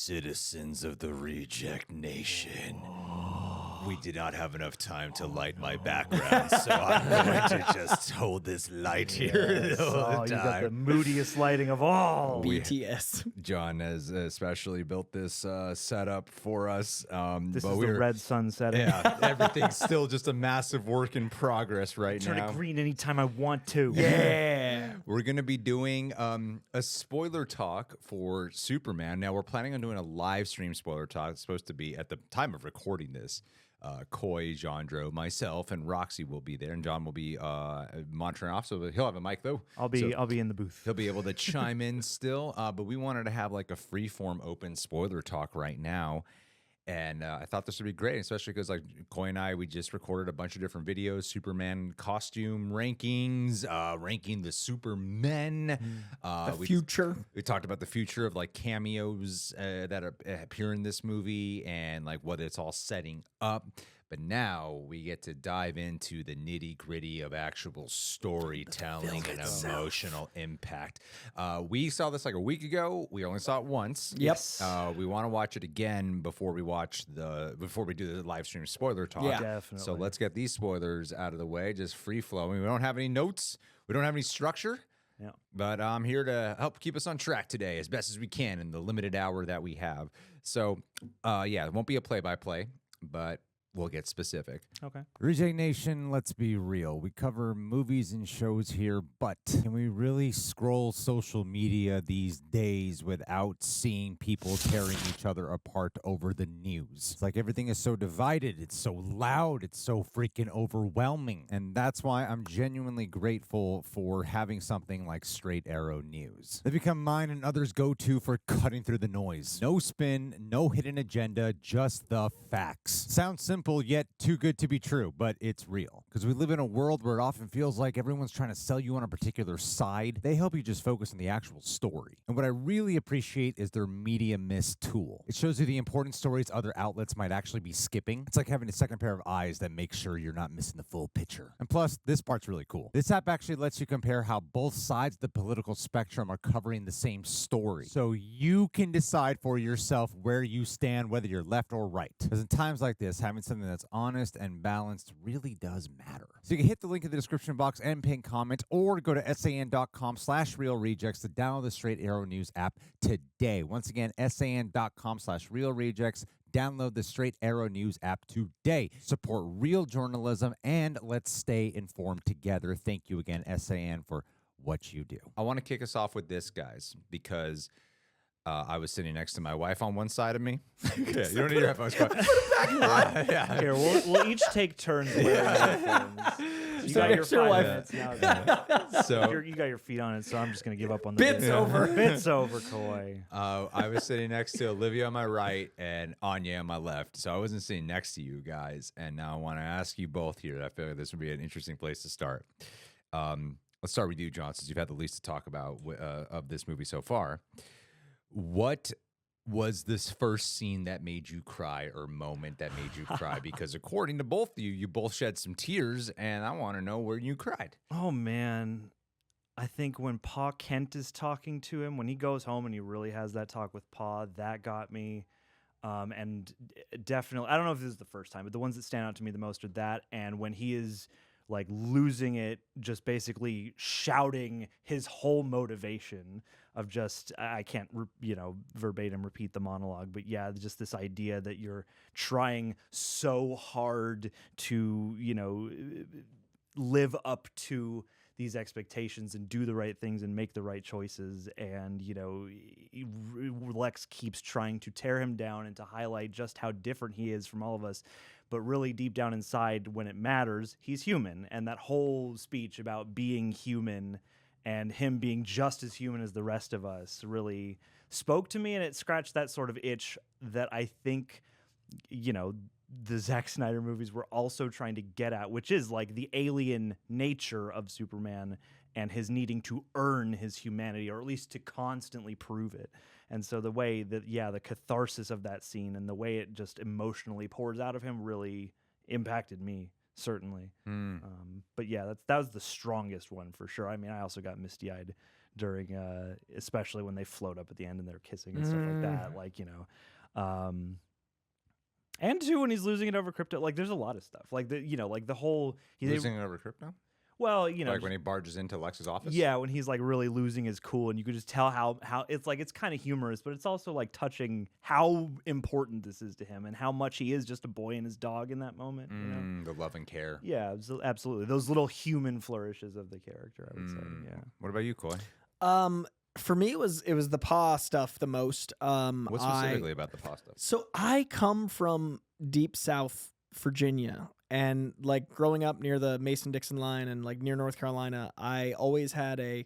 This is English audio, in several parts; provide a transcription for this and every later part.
Citizens of the Reject Nation. We did not have enough time to light my background, so I'm going to just hold this light here the whole time. You got the moodiest lighting of all. BTS. John has especially built this setup for us. This is the red sun setting. Yeah, everything's still just a massive work in progress right now. Turn it green anytime I want to. Yeah. We're going to be doing a spoiler talk for Superman. Now, we're planning on doing a live stream spoiler talk. It's supposed to be at the time of recording this. Coy Jandreau, myself, and Roxy will be there, and John will be monitoring off. So he'll have a mic though. I'll be in the booth. He'll be able to chime in still. But we wanted to have like a free-form open spoiler talk right now. And I thought this would be great, especially because like Coy and I, we just recorded a bunch of different videos, Superman costume rankings, ranking the Supermen. Future. We talked about the future of like cameos that appear in this movie and like what it's all setting up. But now we get to dive into the nitty gritty of actual storytelling and emotional impact. We saw this like a week ago. We only saw it once. Yep. We want to watch it again before we do the live stream spoiler talk. Yeah. Definitely. So let's get these spoilers out of the way. Just free flowing. We don't have any notes. We don't have any structure. Yeah. But I'm here to help keep us on track today as best as we can in the limited hour that we have. So, yeah, it won't be a play-by-play, but we'll get specific. Okay. Reject Nation, let's be real. We cover movies and shows here, but can we really scroll social media these days without seeing people tearing each other apart over the news? It's like everything is so divided, it's so loud, it's so freaking overwhelming. And that's why I'm genuinely grateful for having something like Straight Arrow News. They become mine and others' go-to for cutting through the noise. No spin, no hidden agenda, just the facts. Sounds simple, yet too good to be true, but it's real. Because we live in a world where it often feels like everyone's trying to sell you on a particular side. They help you just focus on the actual story. And what I really appreciate is their media miss tool. It shows you the important stories other outlets might actually be skipping. It's like having a second pair of eyes that makes sure you're not missing the full picture. And plus, this part's really cool. This app actually lets you compare how both sides of the political spectrum are covering the same story. So you can decide for yourself where you stand, whether you're left or right. Because in times like this, having something that's honest and balanced really does matter. So you can hit the link in the description box and pin comment, or go to san.com/realrejects to download the Straight Arrow News app today. Once again, san.com/realrejects. Download the Straight Arrow News app today. Support real journalism and let's stay informed together. Thank you again, SAN, for what you do. I want to kick us off with this, guys, because I was sitting next to my wife on one side of me. Yeah, you don't need your headphones. Yeah. Here, we'll each take turns wearing headphones. You got your 5 minutes now. So You got your feet on it, so I'm just going to give up on the Bits over. Bits over, Coy. I was sitting next to Olivia on my right and Anya on my left. So I wasn't sitting next to you guys. And now I want to ask you both here. I feel like this would be an interesting place to start. Let's start with you, John, since you've had the least to talk about of this movie so far. What was this first scene that made you cry or moment that made you cry? Because according to both of you, you both shed some tears, and I want to know where you cried. Oh, man. I think when Pa Kent is talking to him, when he goes home and he really has that talk with Pa, that got me. And definitely, I don't know if this is the first time, but the ones that stand out to me the most are that, and when he is like losing it, just basically shouting his whole motivation of just, I can't, verbatim repeat the monologue, but yeah, just this idea that you're trying so hard to, live up to these expectations and do the right things and make the right choices. And, Lex keeps trying to tear him down and to highlight just how different he is from all of us. But really deep down inside, when it matters, he's human. And that whole speech about being human and him being just as human as the rest of us really spoke to me. And it scratched that sort of itch that I think, the Zack Snyder movies were also trying to get at, which is like the alien nature of Superman and his needing to earn his humanity, or at least to constantly prove it. And so the way that, the catharsis of that scene and the way it just emotionally pours out of him really impacted me, certainly. But yeah, that was the strongest one for sure. I mean, I also got misty-eyed during, especially when they float up at the end and they're kissing and stuff like that. Like, you know, and too when he's losing it over Krypto. Like, there's a lot of stuff. Like like the whole Losing it over Krypto. Well, you know, like when he barges into Lex's office. Yeah, when he's like really losing his cool, and you could just tell how it's like it's kind of humorous, but it's also like touching how important this is to him and how much he is just a boy and his dog in that moment. You know? The love and care. Yeah, absolutely. Those little human flourishes of the character, I would say. Yeah. What about you, Coy? For me, it was the paw stuff the most. What specifically about the paw stuff? So I come from deep South Virginia, and like growing up near the Mason-Dixon line and like near North Carolina, I always had a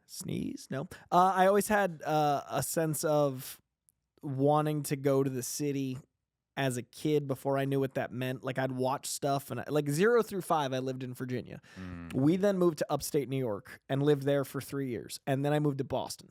sneeze. No, I always had a sense of wanting to go to the city as a kid before I knew what that meant. Like I'd watch stuff, and like 0 through 5, I lived in Virginia. We then moved to upstate New York and lived there for 3 years. And then I moved to Boston.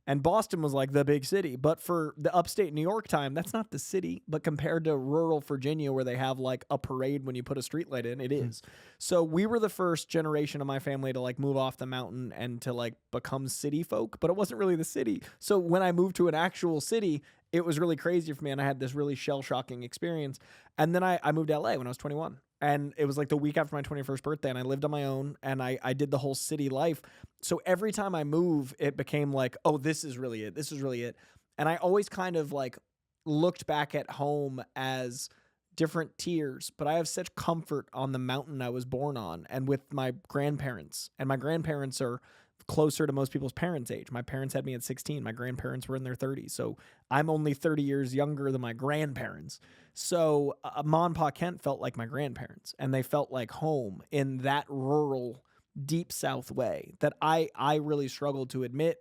And Boston was like the big city. But for the upstate New York time, that's not the city. But compared to rural Virginia, where they have like a parade when you put a streetlight in, it is. So we were the first generation of my family to like move off the mountain and to like become city folk. But it wasn't really the city. So when I moved to an actual city, it was really crazy for me. And I had this really shell-shocking experience. And then I moved to LA when I was 21. And it was like the week after my 21st birthday, and I lived on my own, and I did the whole city life. So every time I move, it became like, oh, this is really it. This is really it. And I always kind of like looked back at home as different tiers, but I have such comfort on the mountain I was born on and with my grandparents. And my grandparents are closer to most people's parents' age. My parents had me at 16. My grandparents were in their 30s. So I'm only 30 years younger than my grandparents. So Ma and Pa Kent felt like my grandparents, and they felt like home in that rural, deep South way that I really struggled to admit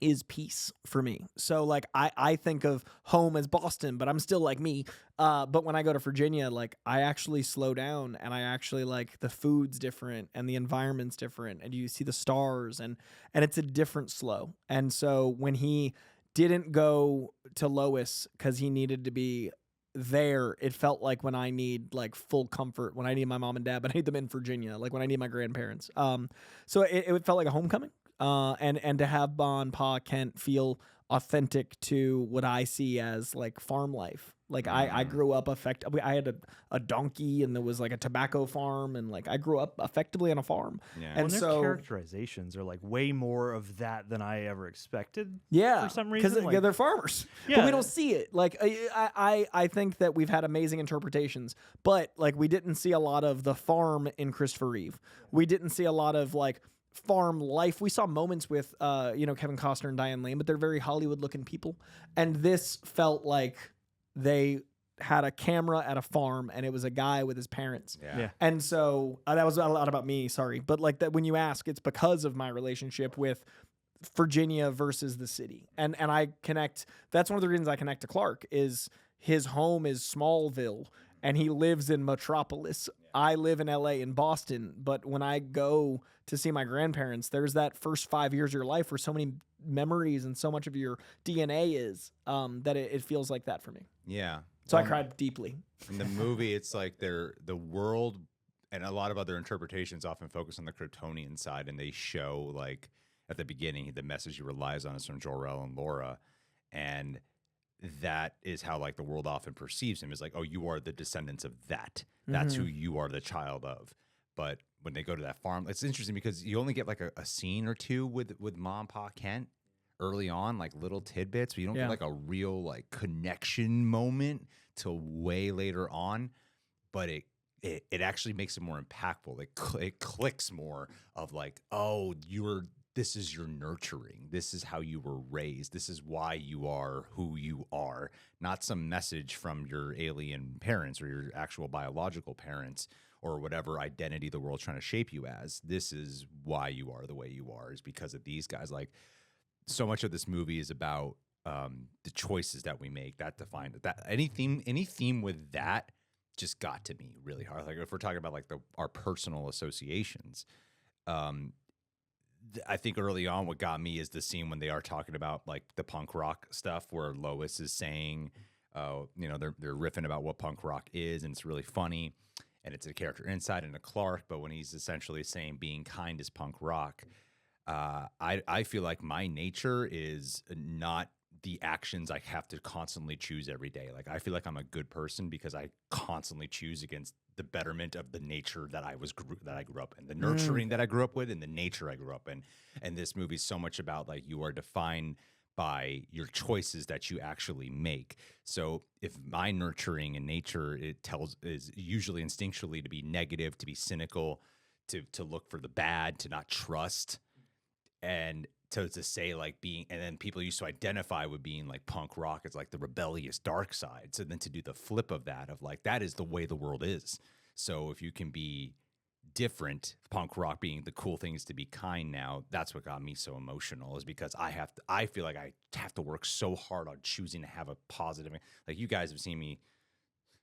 is peace for me. So like I think of home as Boston, but I'm still like me. But when I go to Virginia, like I actually slow down, and I actually like the food's different and the environment's different, and you see the stars, and it's a different slow. And so when he didn't go to Lois because he needed to be there, it felt like when I need like full comfort, when I need my mom and dad, but I need them in Virginia, like when I need my grandparents. So it felt like a homecoming. And to have Ma and Pa Kent feel authentic to what I see as like farm life. Like I grew up I had a donkey, and there was like a tobacco farm, and like I grew up effectively on a farm. Yeah. And And their so characterizations are like way more of that than I ever expected. yeah, for some reason, because like, they're farmers. But Yeah. we don't see it. Like I think that we've had amazing interpretations, but like we didn't see a lot of the farm in Christopher Reeve. We didn't see a lot of like farm life. We saw moments with Kevin Costner and Diane Lane, but they're very Hollywood looking people. And this felt like they had a camera at a farm, and it was a guy with his parents. Yeah. And so that was a lot about me, sorry. But like that, when you ask, it's because of my relationship with Virginia versus the city. And I connect, that's one of the reasons I connect to Clark, is his home is Smallville and he lives in Metropolis. I live in LA in Boston, but when I go to see my grandparents, there's that first 5 years of your life where so many memories and so much of your DNA is that it feels like that for me. Yeah. So I cried deeply. In the movie, it's like the world and a lot of other interpretations often focus on the Kryptonian side, and they show like at the beginning the message he relies on is from Jor-El and Laura, and that is how like the world often perceives him, is like, oh, you are the descendants of that. That's who you are the child of. But when they go to that farm, it's interesting because you only get like a scene or two with Mom, Pa Kent early on, like little tidbits, but you don't get like a real like connection moment till way later on. But it actually makes it more impactful. It clicks more of like, oh, this is your nurturing. This is how you were raised. This is why you are who you are. Not some message from your alien parents or your actual biological parents or whatever identity the world's trying to shape you as. This is why you are the way you are, is because of these guys. Like, so much of this movie is about the choices that we make that define that. Any theme with that just got to me really hard. Like if we're talking about like our personal associations, I think early on what got me is the scene when they are talking about like the punk rock stuff, where Lois is saying, they're riffing about what punk rock is, and it's really funny, and it's a character inside and a Clark. But when he's essentially saying being kind is punk rock, I feel like my nature is not the actions I have to constantly choose every day. Like I feel like I'm a good person because I constantly choose against the betterment of the nature that I grew up in, the nurturing that I grew up with, and the nature I grew up in. And this movie's so much about like you are defined by your choices that you actually make. So if my nurturing in nature is usually instinctually to be negative, to be cynical, to look for the bad, to not trust, and to say like being, and then people used to identify with being like punk rock as like the rebellious dark side. So then to do the flip of that, of like, that is the way the world is. So if you can be different, punk rock being the cool thing is to be kind now, that's what got me so emotional, is because I feel like I have to work so hard on choosing to have a positive, like you guys have seen me.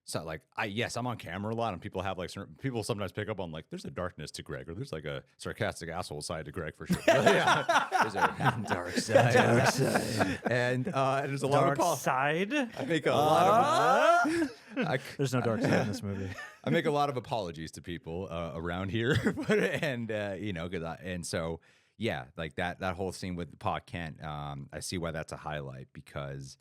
So like I'm on camera a lot, and people have like certain people sometimes pick up on like there's a darkness to Greg, or there's like a sarcastic asshole side to Greg for sure. Yeah, there's a dark side. Dark side. And there's a lot Dark of side. I make a lot of. There's no dark side in this movie. I make a lot of apologies to people around here, and so yeah, like that whole scene with Pa Kent, I see why that's a highlight, because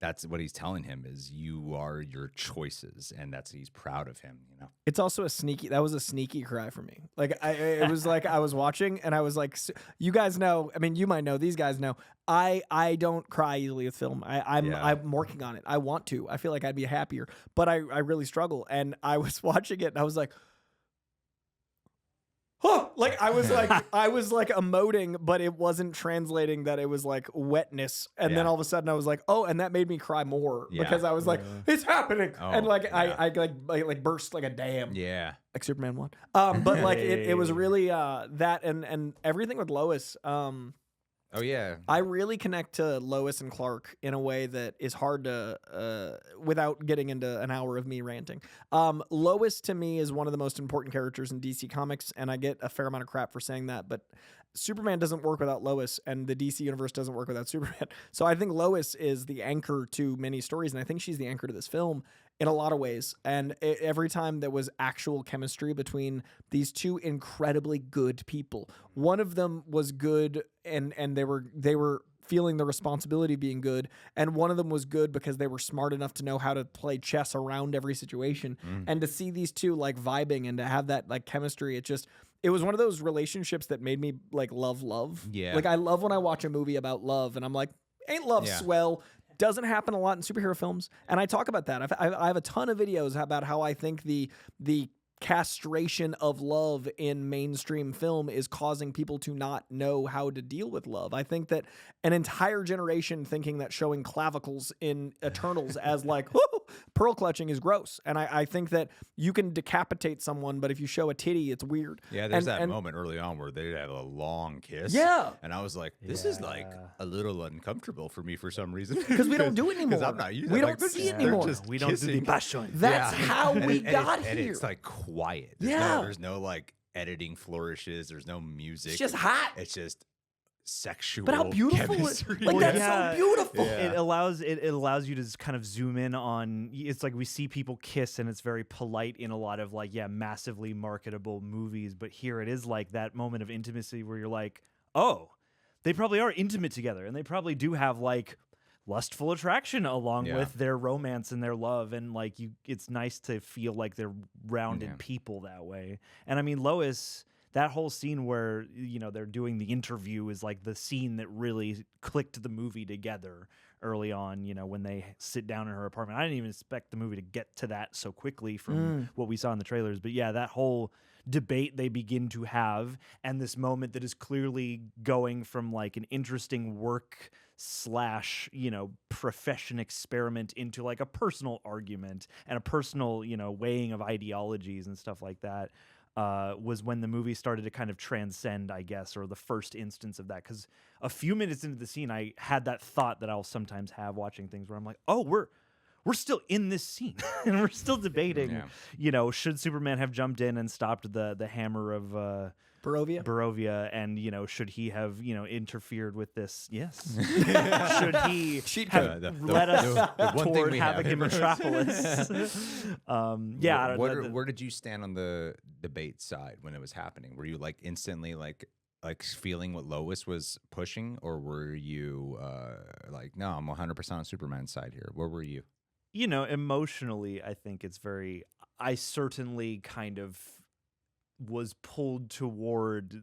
that's what he's telling him is you are your choices, and he's proud of him, you know. It's also that was a sneaky cry for me. Like it was like I was watching and I was like, you guys know, I mean, you might know, these guys know, I don't cry easily with film. I'm working on it. I want to. I feel like I'd be happier, but I really struggle. And I was watching it and I was like, huh! Like I was like emoting, but it wasn't translating that it was like wetness. And then all of a sudden I was like, oh, and that made me cry more because I was like, it's happening. And like I like burst like a dam. Yeah. Like Superman 1. But like it was really that and everything with Lois. Oh yeah. I really connect to Lois and Clark in a way that is hard to without getting into an hour of me ranting. Lois to me is one of the most important characters in DC Comics, and I get a fair amount of crap for saying that, but Superman doesn't work without Lois, and the DC universe doesn't work without Superman. So I think Lois is the anchor to many stories, and I think she's the anchor to this film in a lot of ways. And every time there was actual chemistry between these two incredibly good people, one of them was good and they were feeling the responsibility of being good, and one of them was good because they were smart enough to know how to play chess around every situation. And to see these two like vibing and to have that like chemistry, it was one of those relationships that made me like love. Yeah. Like I love when I watch a movie about love and I'm like, ain't love swell? Doesn't happen a lot in superhero films, and I talk about that. I have a ton of videos about how I think the castration of love in mainstream film is causing people to not know how to deal with love. I think that an entire generation thinking that showing clavicles in Eternals as like pearl clutching is gross, and I think that you can decapitate someone, but if you show a titty, it's weird. Yeah, there's that moment early on where they have a long kiss. Yeah, and I was like, this is like a little uncomfortable for me for some reason, because we don't do it anymore. I'm not used we to don't see it anymore. We don't do the passion. That's how we got and here. It's like quiet. There's no like editing flourishes. There's no music. It's just hot. It's just sexual. But how beautiful! That's so beautiful. It allows you to just kind of zoom in on. It's like we see people kiss, and it's very polite in a lot of like massively marketable movies. But here it is like that moment of intimacy where you're like, oh, they probably are intimate together, and they probably do have like lustful attraction along with their romance and their love, and like it's nice to feel like they're rounded people that way. And I mean, Lois, that whole scene where they're doing the interview is like the scene that really clicked the movie together early on, when they sit down in her apartment. I didn't even expect the movie to get to that so quickly from what we saw in the trailers, but yeah, that whole debate they begin to have, and this moment that is clearly going from like an interesting work / profession experiment into like a personal argument and a personal, weighing of ideologies and stuff like that, was when the movie started to kind of transcend, I guess, or the first instance of that. Because a few minutes into the scene, I had that thought that I'll sometimes have watching things where I'm like, oh, we're still in this scene and we're still debating, should Superman have jumped in and stopped the hammer of Boravia, and should he have interfered with this? Yes. Should he have led us toward havoc in Metropolis? Where did you stand on the debate side when it was happening? Were you like instantly like like feeling what Lois was pushing, or were you like, no, I'm 100% on Superman's side here? Where were you? You know, emotionally, I think it's very. I certainly kind of was pulled toward,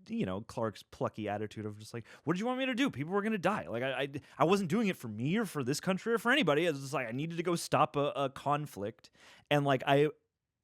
you know, Clark's plucky attitude of just like, what did you want me to do? People were gonna die. Like I wasn't doing it for me or for this country or for anybody. It was just like I needed to go stop a conflict, and like I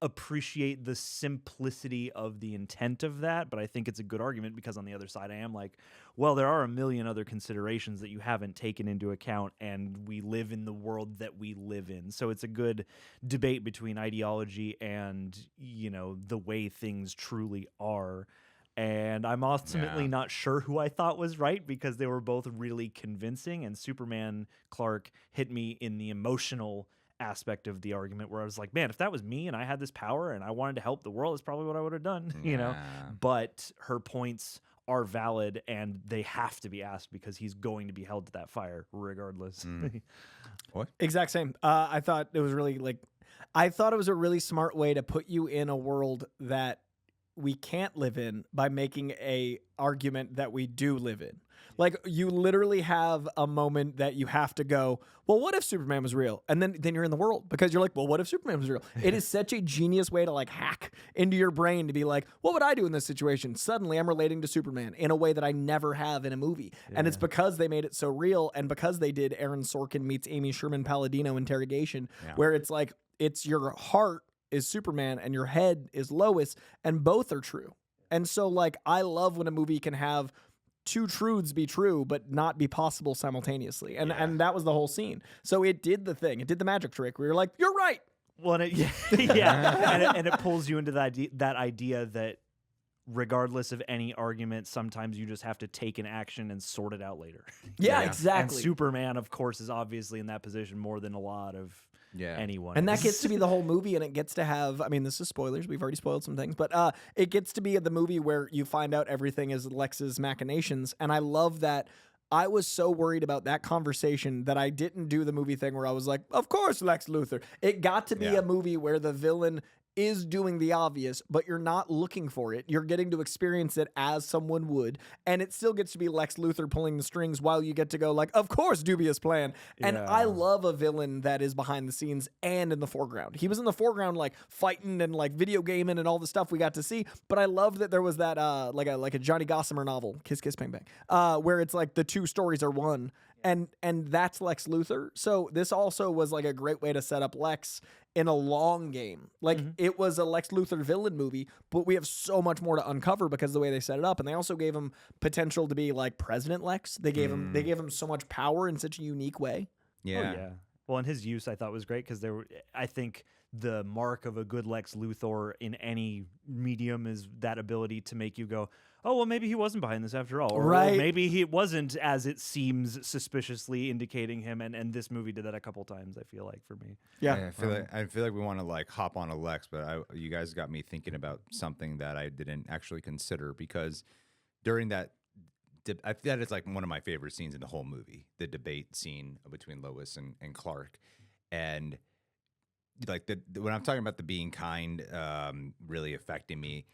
appreciate the simplicity of the intent of that, but I think it's a good argument because on the other side I am like, well, there are a million other considerations that you haven't taken into account, and we live in the world that we live in. So it's a good debate between ideology and, you know, the way things truly are. And I'm ultimately not sure who I thought was right because they were both really convincing, and Superman Clark hit me in the emotional aspect of the argument where I was like, man, if that was me and I had this power and I wanted to help the world, that's probably what I would have done, you know? But her points are valid and they have to be asked because he's going to be held to that fire regardless. What? Exact same. I thought it was really I thought it was a really smart way to put you in a world that we can't live in by making a argument that we do live in. Like, you literally have a moment that you have to go, well, what if Superman was real? And then you're in the world because you're like, well, what if Superman was real? It is such a genius way to like hack into your brain to be like, what would I do in this situation? Suddenly I'm relating to Superman in a way that I never have in a movie. And it's because they made it so real, and because they did Aaron Sorkin meets Amy Sherman Palladino interrogation, where it's like, it's your heart is Superman and your head is Lois, and both are true. And so like, I love when a movie can have two truths be true but not be possible simultaneously, and that was the whole scene. So it did the thing, it did the magic trick where you're like, you're right. Well, and it pulls you into that idea that regardless of any argument, sometimes you just have to take an action and sort it out later. Exactly. And Superman, of course, is obviously in that position more than a lot of anyone. And that gets to be the whole movie, and it gets to have, I mean, this is spoilers, we've already spoiled some things, but it gets to be the movie where you find out everything is Lex's machinations. And I love that. I was so worried about that conversation that I didn't do the movie thing where I was like, of course, Lex Luthor. It got to be a movie where the villain is doing the obvious, but you're not looking for it. You're getting to experience it as someone would, and it still gets to be Lex Luthor pulling the strings while you get to go like, of course, dubious plan. And I love a villain that is behind the scenes and in the foreground. He was in the foreground like fighting and like video gaming and all the stuff we got to see, but I loved that there was that like a Johnny Gossamer novel, Kiss Kiss Bang Bang, where it's like the two stories are one. And that's Lex Luthor. So this also was like a great way to set up Lex in a long game. Like it was a Lex Luthor villain movie, but we have so much more to uncover because of the way they set it up. And they also gave him potential to be like President Lex. They gave him so much power in such a unique way. Well, and his use I thought was great because I think the mark of a good Lex Luthor in any medium is that ability to make you go, oh, well, maybe he wasn't behind this after all. Or well, maybe he wasn't as it seems suspiciously indicating him. And this movie did that a couple times, I feel like, for me. I feel like we want to like hop on a Lex, but you guys got me thinking about something that I didn't actually consider, because during that, I think that is like one of my favorite scenes in the whole movie, the debate scene between Lois and Clark. And like when I'm talking about the being kind really affecting me,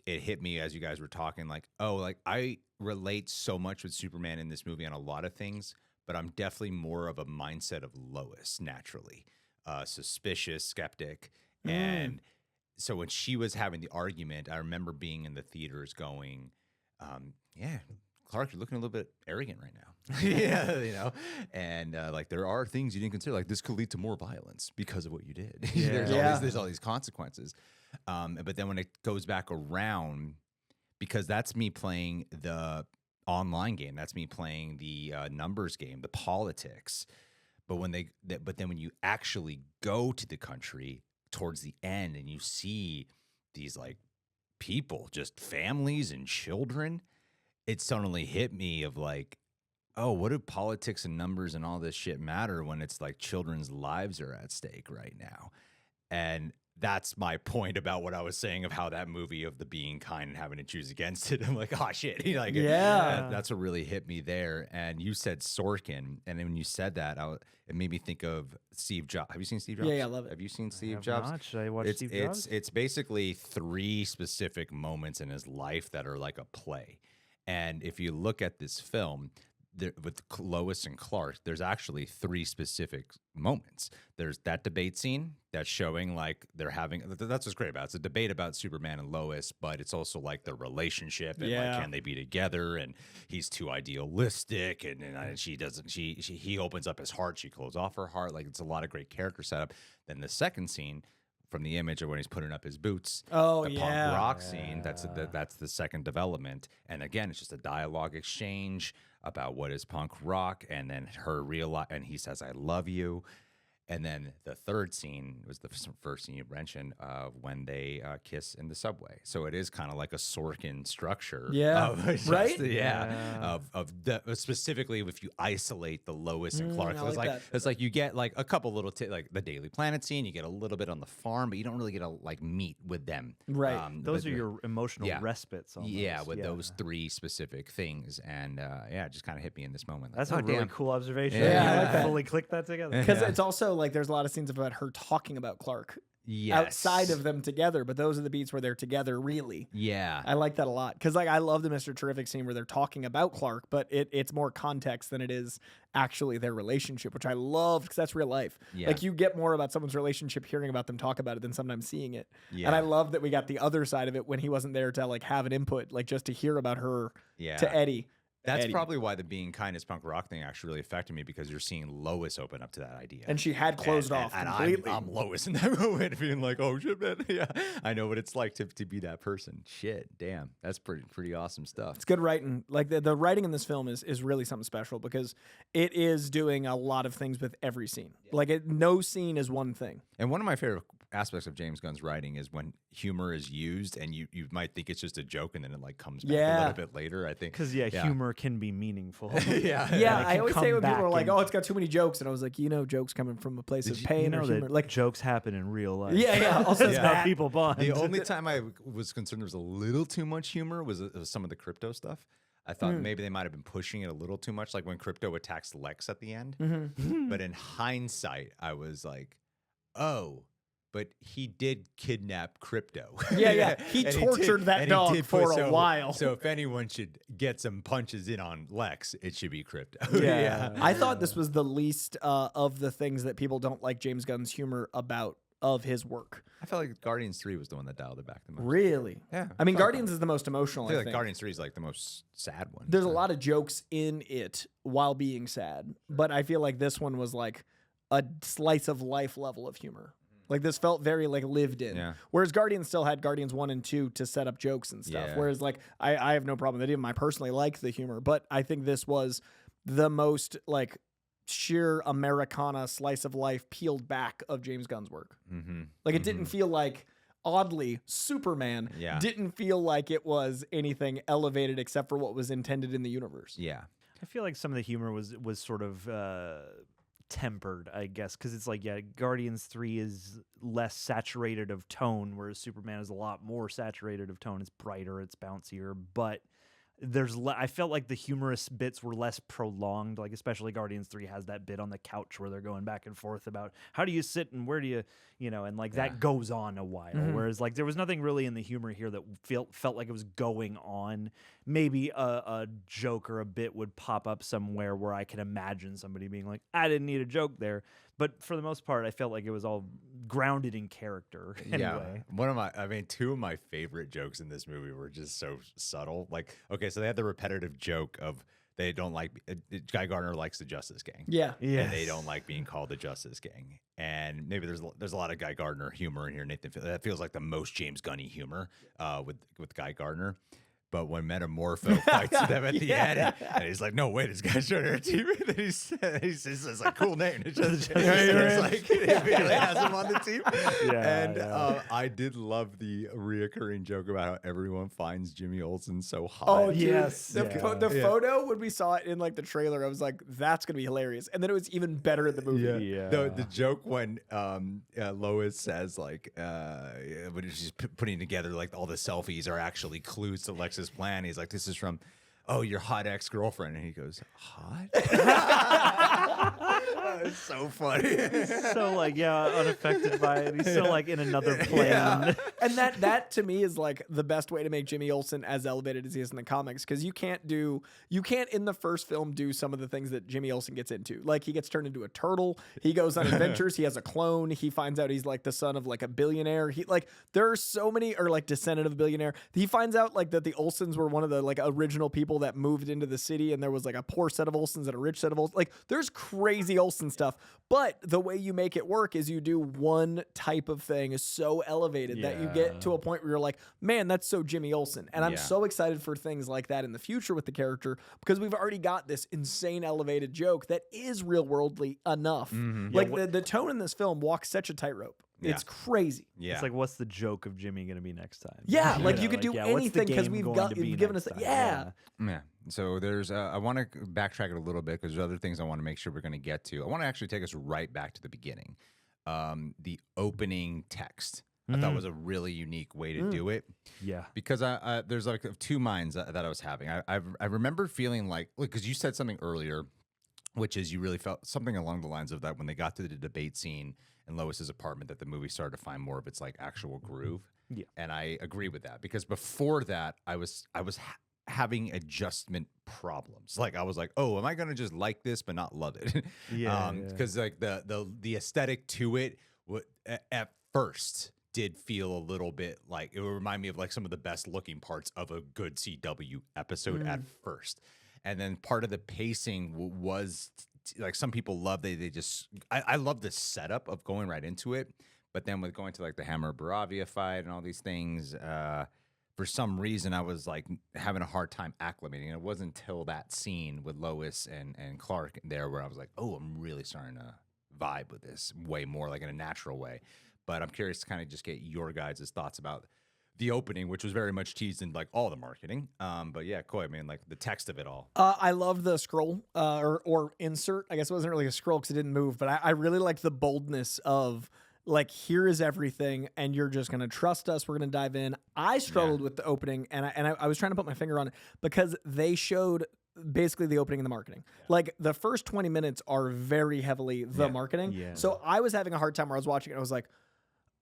it hit me as you guys were talking, like, oh, like I relate so much with Superman in this movie on a lot of things, but I'm definitely more of a mindset of Lois naturally, suspicious, skeptic. And so when she was having the argument, I remember being in the theaters going, Clark, you're looking a little bit arrogant right now. You know, and like there are things you didn't consider, like this could lead to more violence because of what you did. There's all these consequences. But then when it goes back around, because that's me playing the online game, that's me playing the numbers game, the politics. But then when you actually go to the country towards the end and you see these like people, just families and children, it suddenly hit me of like, oh, what do politics and numbers and all this shit matter when it's like children's lives are at stake right now? And that's my point about what I was saying of how that movie of the being kind and having to choose against it. I'm like, oh shit. Like, that's what really hit me there. And you said Sorkin. And then when you said that, it made me think of Steve Jobs. Have you seen Steve Jobs? Yeah, I love it. Have you seen Steve Jobs? Not. Should I watch Steve Jobs? It's basically 3 specific moments in his life that are like a play. And if you look at this film, with Lois and Clark, there's actually 3 specific moments. There's that debate scene that's showing like they're having. That's what's great about it. It's a debate about Superman and Lois, but it's also like their relationship and like can they be together? And he's too idealistic, and she doesn't. He opens up his heart, she closes off her heart. Like it's a lot of great character setup. Then the second scene, from the image of when he's putting up his boots. Oh, the punk rock scene. That's the second development. And again, it's just a dialogue exchange about what is punk rock, and then her and he says, "I love you." And then the third scene was the first scene you mentioned when they kiss in the subway. So it is kind of like a Sorkin structure. Yeah. Right? Specifically if you isolate the Lois and Clark. That. It's like you get like a couple little, like the Daily Planet scene, you get a little bit on the farm, but you don't really get to like meet with them. Right. Those are your emotional respites. Almost. Yeah, with those 3 specific things. And it just kind of hit me in in this moment. That's a really cool observation. Yeah, I like that. Fully click that together. Because it's also like there's a lot of scenes about her talking about Clark outside of them together, but those are the beats where they're together really. Yeah. I like that a lot. Because like I love the Mr. Terrific scene where they're talking about Clark, but it's more context than it is actually their relationship, which I love because that's real life. Yeah. Like you get more about someone's relationship hearing about them talk about it than sometimes seeing it. Yeah. And I love that we got the other side of it when he wasn't there to like have an input, like just to hear about her to Eddie. That's probably why the being kind is punk rock thing actually really affected me, because you're seeing Lois open up to that idea. And she had closed off completely. I'm Lois in that moment, being like, oh shit, man. Yeah, I know what it's like to be that person. Shit, damn. That's pretty awesome stuff. It's good writing. Like the writing in this film is really something special because it is doing a lot of things with every scene. Yeah. Like no scene is one thing. And one of my favorite aspects of James Gunn's writing is when humor is used and you might think it's just a joke and then it like comes back a little bit later, I think. Because humor can be meaningful. I always say when people are like, oh, it's got too many jokes, and I was like, jokes coming from a place of pain or humor. Like jokes happen in real life. Also that's how people bond. The only time I was concerned there was a little too much humor was some of the Krypto stuff. I thought maybe they might have been pushing it a little too much, like when Krypto attacks Lex at the end. Mm-hmm. But in hindsight, I was like, oh, but he did kidnap Krypto. Yeah. He tortured that dog for a while. So if anyone should get some punches in on Lex, it should be Krypto. Yeah. I thought this was the least of the things that people don't like James Gunn's humor about of his work. I felt like Guardians 3 was the one that dialed it back the most. Really? Yeah. I mean, Guardians is the most emotional, I feel like Guardians 3 is like the most sad one. There's a lot of jokes in it while being sad, but I feel like this one was like a slice of life level of humor. Like this felt very like lived in. Yeah. Whereas Guardians still had Guardians 1 and 2 to set up jokes and stuff. Yeah. Whereas like I have no problem with it. I personally like the humor, but I think this was the most like sheer Americana slice of life peeled back of James Gunn's work. Mm-hmm. Like it didn't feel like, oddly, Superman didn't feel like it was anything elevated except for what was intended in the universe. Yeah. I feel like some of the humor was sort of tempered, I guess, because it's like, Guardians 3 is less saturated of tone, whereas Superman is a lot more saturated of tone. It's brighter, it's bouncier, but I felt like the humorous bits were less prolonged, like especially Guardians 3 has that bit on the couch where they're going back and forth about how do you sit and where do you, and like that goes on a while. Mm-hmm. Whereas like there was nothing really in the humor here that felt like it was going on. Maybe a joke or a bit would pop up somewhere where I can imagine somebody being like, I didn't need a joke there. But for the most part, I felt like it was all grounded in character anyway. Yeah. Two of my favorite jokes in this movie were just so subtle. Like, okay, so they had the repetitive joke of they don't like, Guy Gardner likes the Justice Gang. Yeah. Yes. And they don't like being called the Justice Gang. And maybe there's a lot of Guy Gardner humor in here, Nathan. That feels like the most James Gunny humor with Guy Gardner. But when Metamorpho fights them at the end, and he's like, "No, wait, this guy's trying to team." And he says, "Like cool name." It's just like he really has him on the team. I did love the reoccurring joke about how everyone finds Jimmy Olsen so hot. Oh yes, the photo when we saw it in like the trailer, I was like, "That's gonna be hilarious," and then it was even better in the movie. Yeah. The joke when Lois says like when she's putting together like all the selfies are actually clues to Lex's plan. He's like, this is from your hot ex-girlfriend, and he goes, hot? so funny. So like unaffected by it. He's so like in another plane. Yeah. And that to me is like the best way to make Jimmy Olsen as elevated as he is in the comics, because you can't in the first film do some of the things that Jimmy Olsen gets into. Like he gets turned into a turtle, he goes on adventures, he has a clone, he finds out he's like the son of like a billionaire. He like there are so many, or like descendant of a billionaire. He finds out like that the Olsens were one of the like original people that moved into the city, and there was like a poor set of Olsens and a rich set of Olsens. Like there's crazy Olsen stuff, but the way you make it work is you do one type of thing is so elevated that you get to a point where you're like, man, that's so Jimmy Olsen. And I'm so excited for things like that in the future with the character, because we've already got this insane elevated joke that is real worldly enough. Like the tone in this film walks such a tightrope. It's crazy. Yeah. It's like, what's the joke of Jimmy going to be next time? Yeah, like you could do what's the anything because game you've going to be given us next time? Yeah. So there's, I want to backtrack it a little bit because there's other things I want to make sure we're going to get to. I want to actually take us right back to the beginning. The opening text. I thought was a really unique way to do it. Yeah. Because there's like two minds that I was having. I remember feeling like, because you said something earlier, which is you really felt something along the lines of that when they got to the debate scene in Lois's apartment, that the movie started to find more of its like actual groove. Yeah. And I agree with that, because before that I was having adjustment problems. Like I was like, oh, am I going to just like this but not love it? Because like the aesthetic to it at first did feel a little bit like, it would remind me of like some of the best looking parts of a good CW episode at first. And then part of the pacing was like, some people love, they just, I love the setup of going right into it. But then with going to like the Hammer of Boravia fight and all these things, for some reason I was like having a hard time acclimating. And it wasn't until that scene with Lois and Clark there where I was like, oh, I'm really starting to vibe with this way more, like in a natural way. But I'm curious to kind of just get your guys' thoughts about the opening, which was very much teased in like all the marketing. But yeah, Coy, I mean, like the text of it all. I love the scroll or insert. I guess it wasn't really a scroll because it didn't move, but I really liked the boldness of like, here is everything, and you're just going to trust us. We're going to dive in. I struggled with the opening, and I was trying to put my finger on it because they showed basically the opening and the marketing. Like the first 20 minutes are very heavily the marketing. Yeah. So I was having a hard time where I was watching it. I was like,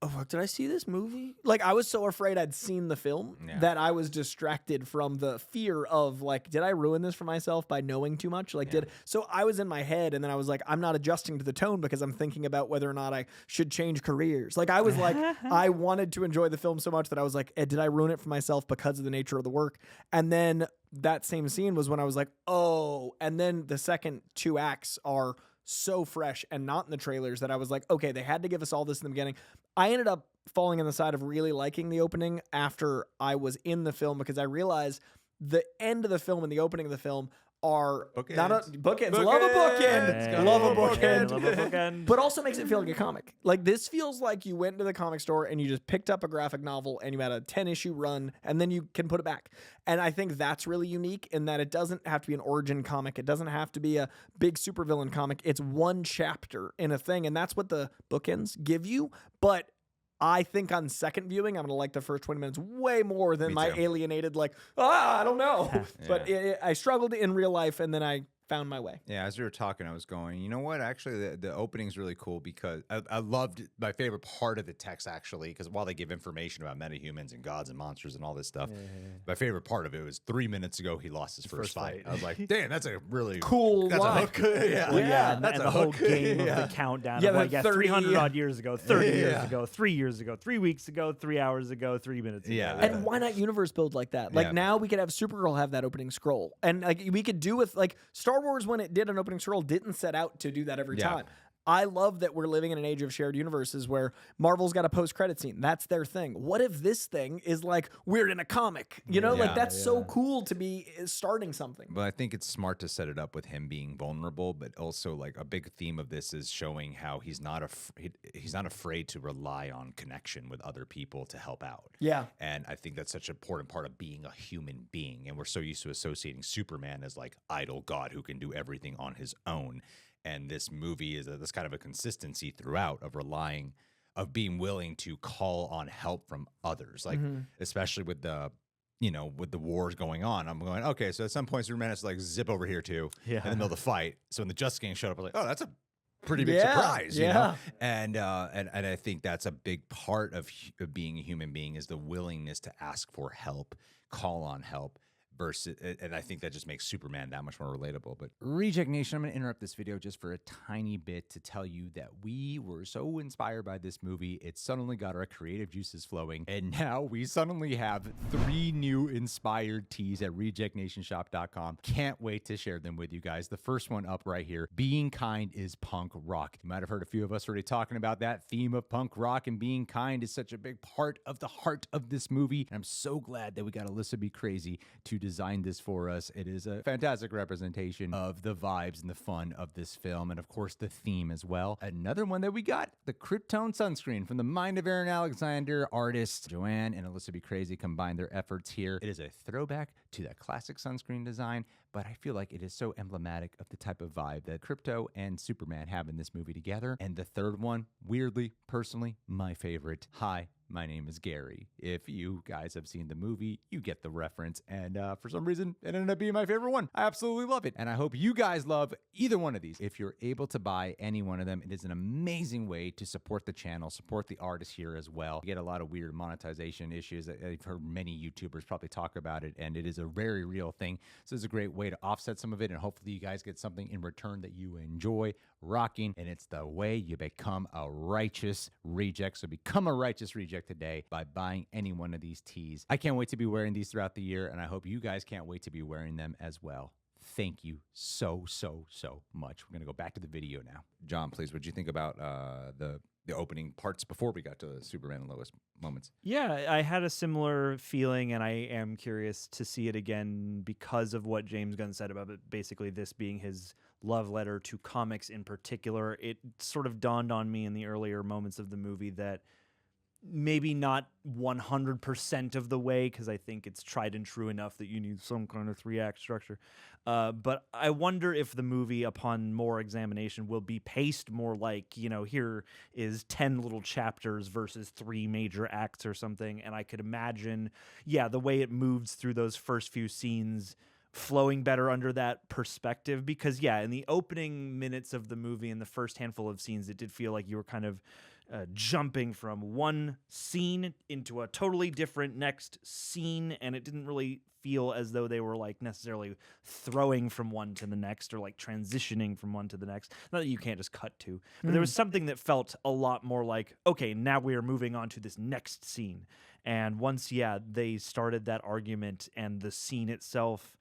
oh, did I see this movie? Like, I was so afraid I'd seen the film that I was distracted from the fear of, like, did I ruin this for myself by knowing too much? Like, so I was in my head, and then I was like, I'm not adjusting to the tone because I'm thinking about whether or not I should change careers. Like, I was like, I wanted to enjoy the film so much that I was like, did I ruin it for myself because of the nature of the work? And then that same scene was when I was like, oh, and then the second two acts are so fresh and not in the trailers that I was like, okay, they had to give us all this in the beginning. I ended up falling on the side of really liking the opening after I was in the film, because I realized the end of the film and the opening of the film are bookends. Not a bookends. Love a bookend. Love a bookend. Love a bookend. But also makes it feel like a comic. Like, this feels like you went to the comic store and you just picked up a graphic novel and you had a 10-issue run and then you can put it back. And I think that's really unique in that it doesn't have to be an origin comic. It doesn't have to be a big supervillain comic. It's one chapter in a thing, and that's what the bookends give you. But I think on second viewing, I'm going to like the first 20 minutes way more than my alienated, like, I don't know. But I struggled in real life, and then I found my way. Yeah, as we were talking, I was going, you know what? Actually, the opening's really cool because I loved my favorite part of the text, actually, because while they give information about metahumans and gods and monsters and all this stuff, my favorite part of it was 3 minutes ago he lost his first fight. I was like, damn, that's a really cool that's line. A hook. Yeah, and that's and a the whole hook. game of the countdown of like 300 odd years ago, 30 years ago, 3 years ago, 3 weeks ago, 3 hours ago, 3 minutes ago. Yeah. And why not universe build like that? Like, now we could have Supergirl have that opening scroll. And like we could do with like Star Wars, when it did an opening scroll, didn't set out to do that every time. I love that we're living in an age of shared universes where Marvel's got a post-credit scene. That's their thing. What if this thing is like, we're in a comic? You know, like that's so cool to be starting something. But I think it's smart to set it up with him being vulnerable, but also like a big theme of this is showing how he's not afraid to rely on connection with other people to help out. Yeah. And I think that's such an important part of being a human being. And we're so used to associating Superman as like idle god who can do everything on his own. And this movie is this kind of a consistency throughout of being willing to call on help from others, like especially with the wars going on. I'm going, okay, so at some point Superman has to like zip over here too in the middle of the fight. So when the Justice Gang showed up, I was like, oh, pretty big Yeah, surprise, you know? yeah. And I think that's a big part of being a human being is the willingness to ask for help, call on help. Versus, and I think that just makes Superman that much more relatable. But Reject Nation, I'm going to interrupt this video just for a tiny bit to tell you that we were so inspired by this movie. It suddenly got our creative juices flowing. And now we suddenly have 3 new inspired tees at rejectnationshop.com. Can't wait to share them with you guys. The first one up right here, Being Kind is Punk Rock. You might have heard a few of us already talking about that theme of punk rock, and being kind is such a big part of the heart of this movie. And I'm so glad that we got Alyssa Be Crazy to designed this for us. It is a fantastic representation of the vibes and the fun of this film, and of course the theme as well. Another one that we got, the Kryptone sunscreen from the mind of Aaron Alexander. Artists Joanne and Alyssa Be Crazy combined their efforts here. It is a throwback to that classic sunscreen design, but I feel like it is so emblematic of the type of vibe that Krypto and Superman have in this movie together. And the third one, weirdly, personally, my favorite. Hi, my name is Gary. If you guys have seen the movie, you get the reference. And for some reason, it ended up being my favorite one. I absolutely love it. And I hope you guys love either one of these. If you're able to buy any one of them, it is an amazing way to support the channel, support the artists here as well. You get a lot of weird monetization issues. I've heard many YouTubers probably talk about it, and it is a very real thing. So it's a great way to offset some of it, and hopefully you guys get something in return that you enjoy rocking. And it's the way you become a righteous reject. So become a righteous reject today by buying any one of these tees. I can't wait to be wearing these throughout the year, and I hope you guys can't wait to be wearing them as well. Thank you so much. We're going to go back to the video now. John, please, what did you think about the opening parts before we got to the Superman and Lois moments? Yeah, I had a similar feeling, and I am curious to see it again because of what James Gunn said about it, basically this being his love letter to comics in particular. It sort of dawned on me in the earlier moments of the movie that maybe not 100% of the way, because I think it's tried and true enough that you need some kind of 3-act structure. But I wonder if the movie, upon more examination, will be paced more like, you know, here is 10 little chapters versus 3 major acts or something. And I could imagine, yeah, the way it moves through those first few scenes flowing better under that perspective. Because, yeah, in the opening minutes of the movie, in the first handful of scenes, it did feel like you were kind of jumping from one scene into a totally different next scene, and it didn't really feel as though they were like necessarily throwing from one to the next or like transitioning from one to the next. Not that you can't just cut to, but there was something that felt a lot more like, okay, now we are moving on to this next scene. And once, yeah, they started that argument and the scene itself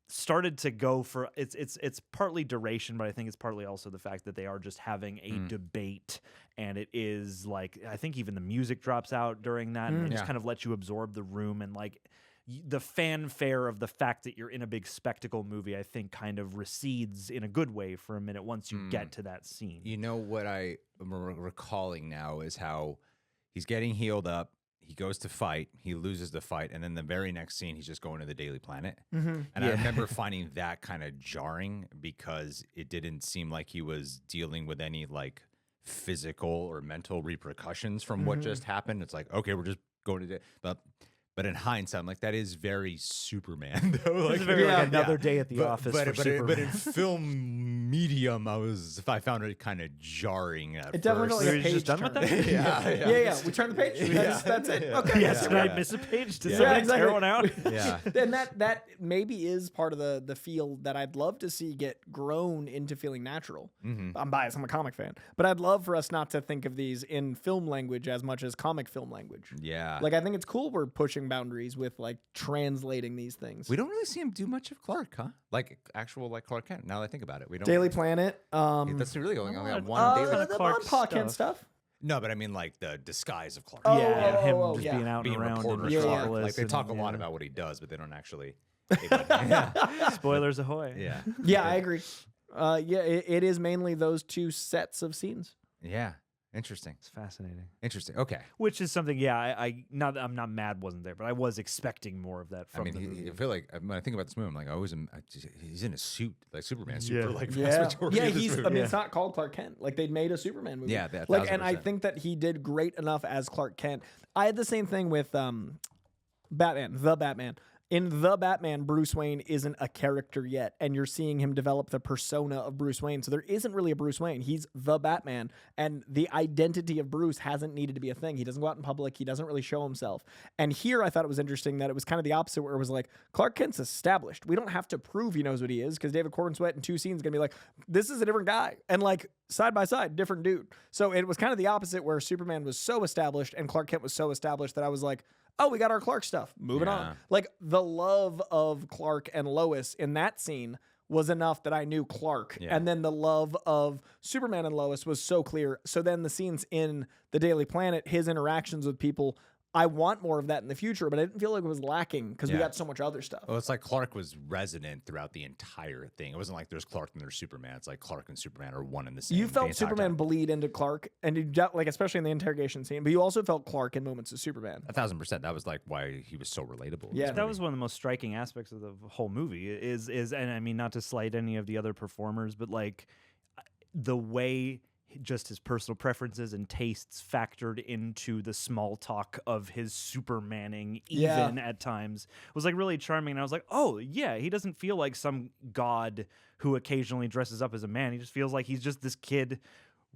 started to go for it's partly duration, but I think it's partly also the fact that they are just having a debate, and it is like, I think even the music drops out during that, and it just kind of lets you absorb the room, and like the fanfare of the fact that you're in a big spectacle movie, I think kind of recedes in a good way for a minute once you get to that scene. You know what I am recalling now is how he's getting healed up. He goes to fight, he loses the fight, and then the very next scene, he's just going to the Daily Planet. And I remember finding that kind of jarring because it didn't seem like he was dealing with any like physical or mental repercussions from what just happened. It's like, okay, we're just going to but in hindsight, I'm like, that is very Superman, though. Like, It's very like another day at the office for Superman. But in film medium, I found it kind of jarring at It first. definitely You're a page just done with turn. that? Yeah. We turn the page. That's it. Okay. Yes, did I miss a page? Did Yeah, somebody exactly. tear one out? Yeah. And that maybe is part of the feel that I'd love to see get grown into feeling natural. I'm biased. I'm a comic fan, but I'd love for us not to think of these in film language as much as comic film language. Yeah. Like, I think it's cool we're pushing boundaries with like translating these things. We don't really see him do much of Clark, huh? Like actual like Clark Kent. Now that I think about it, we don't. Daily Planet. That's really only got one Daily. The Clark unpacking stuff. No, but I mean like the disguise of Clark. Oh, Yeah, him oh, just yeah. being out Being and around reporter in Yeah, Clark. Metropolis. Like they talk a and, lot yeah. about what he does, but they don't actually. Spoilers ahoy. Yeah. Yeah, I agree. It is mainly those two sets of scenes. Yeah. Interesting. It's fascinating. Interesting. Okay. Which is something, yeah, I not that I'm not mad wasn't there, but I was expecting more of that from the movie. I feel like when I think about this movie, I'm like, he's in a suit, like Superman suit, Yeah. for like Yeah, vast majority of this he's. movie. I mean, it's not called Clark Kent. Like they'd made a Superman movie. Yeah, that like, and I 1000%. think that he did great enough as Clark Kent. I had the same thing with Batman, the Batman. In The Batman, Bruce Wayne isn't a character yet, and you're seeing him develop the persona of Bruce Wayne. So there isn't really a Bruce Wayne. He's the Batman, and the identity of Bruce hasn't needed to be a thing. He doesn't go out in public. He doesn't really show himself. And here I thought it was interesting that it was kind of the opposite, where it was like, Clark Kent's established. We don't have to prove he knows what he is, because David Corenswet in 2 scenes is going to be like, this is a different guy. And like, side by side, different dude. So it was kind of the opposite, where Superman was so established and Clark Kent was so established that I was like, oh, we got our Clark stuff. Moving on. Like, the love of Clark and Lois in that scene was enough that I knew Clark. Yeah. And then the love of Superman and Lois was so clear. So then the scenes in the Daily Planet, his interactions with people, I want more of that in the future, but I didn't feel like it was lacking because we got so much other stuff. Well, it's like Clark was resonant throughout the entire thing. It wasn't like there's Clark and there's Superman. It's like Clark and Superman are one and the same. You felt Superman bleed into Clark, and you like, especially in the interrogation scene, but you also felt Clark in moments of Superman. 1,000%. That was like why he was so relatable. Yeah, that was one of the most striking aspects of the whole movie. Is and I mean, not to slight any of the other performers, but like the way just his personal preferences and tastes factored into the small talk of his Supermaning, even at times, was like really charming. And I was like, oh yeah, he doesn't feel like some god who occasionally dresses up as a man. He just feels like he's just this kid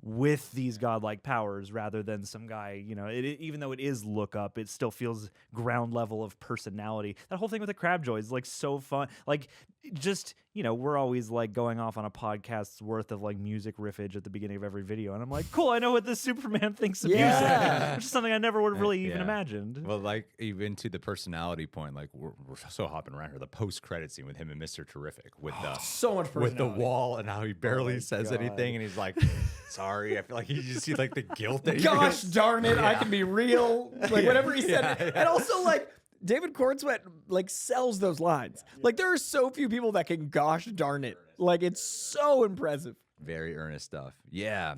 with these godlike powers rather than some guy, you know, even though it is look up, it still feels ground level of personality. That whole thing with the Crabjoy is like so fun. Like, just, you know, we're always like going off on a podcast's worth of like music riffage at the beginning of every video. And I'm like, cool, I know what this Superman thinks of music, which is something I never would have really even imagined. Well, like, even to the personality point, like we're so hopping around here. The post-credit scene with him and Mr. Terrific with the so much with the wall and how he barely says anything, and he's like, sorry. I feel like you just see like the guilt that gosh darn it, I can be real. Like whatever he said. And also like David Corenswet like sells those lines. Like there are so few people that can gosh darn it. Like it's so impressive. Very earnest stuff. Yeah.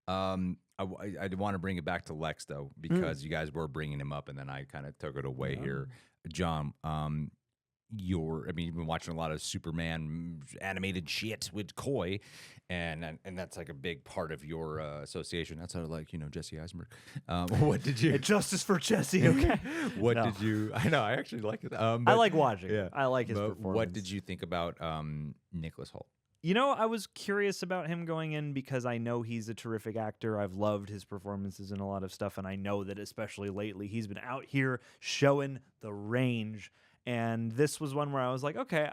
I want to bring it back to Lex though, because you guys were bringing him up, and then I kind of took it away here. John, you've been watching a lot of Superman animated shit with Coy, and that's like a big part of your association. That's how, like, you know, Jesse Eisenberg. What did you? Justice for Jesse. Okay. What did you? I know. I actually like it. I like watching. Yeah. I like his performance. What did you think about Nicholas Hoult? You know, I was curious about him going in because I know he's a terrific actor. I've loved his performances in a lot of stuff, and I know that especially lately he's been out here showing the range. And this was one where I was like, okay,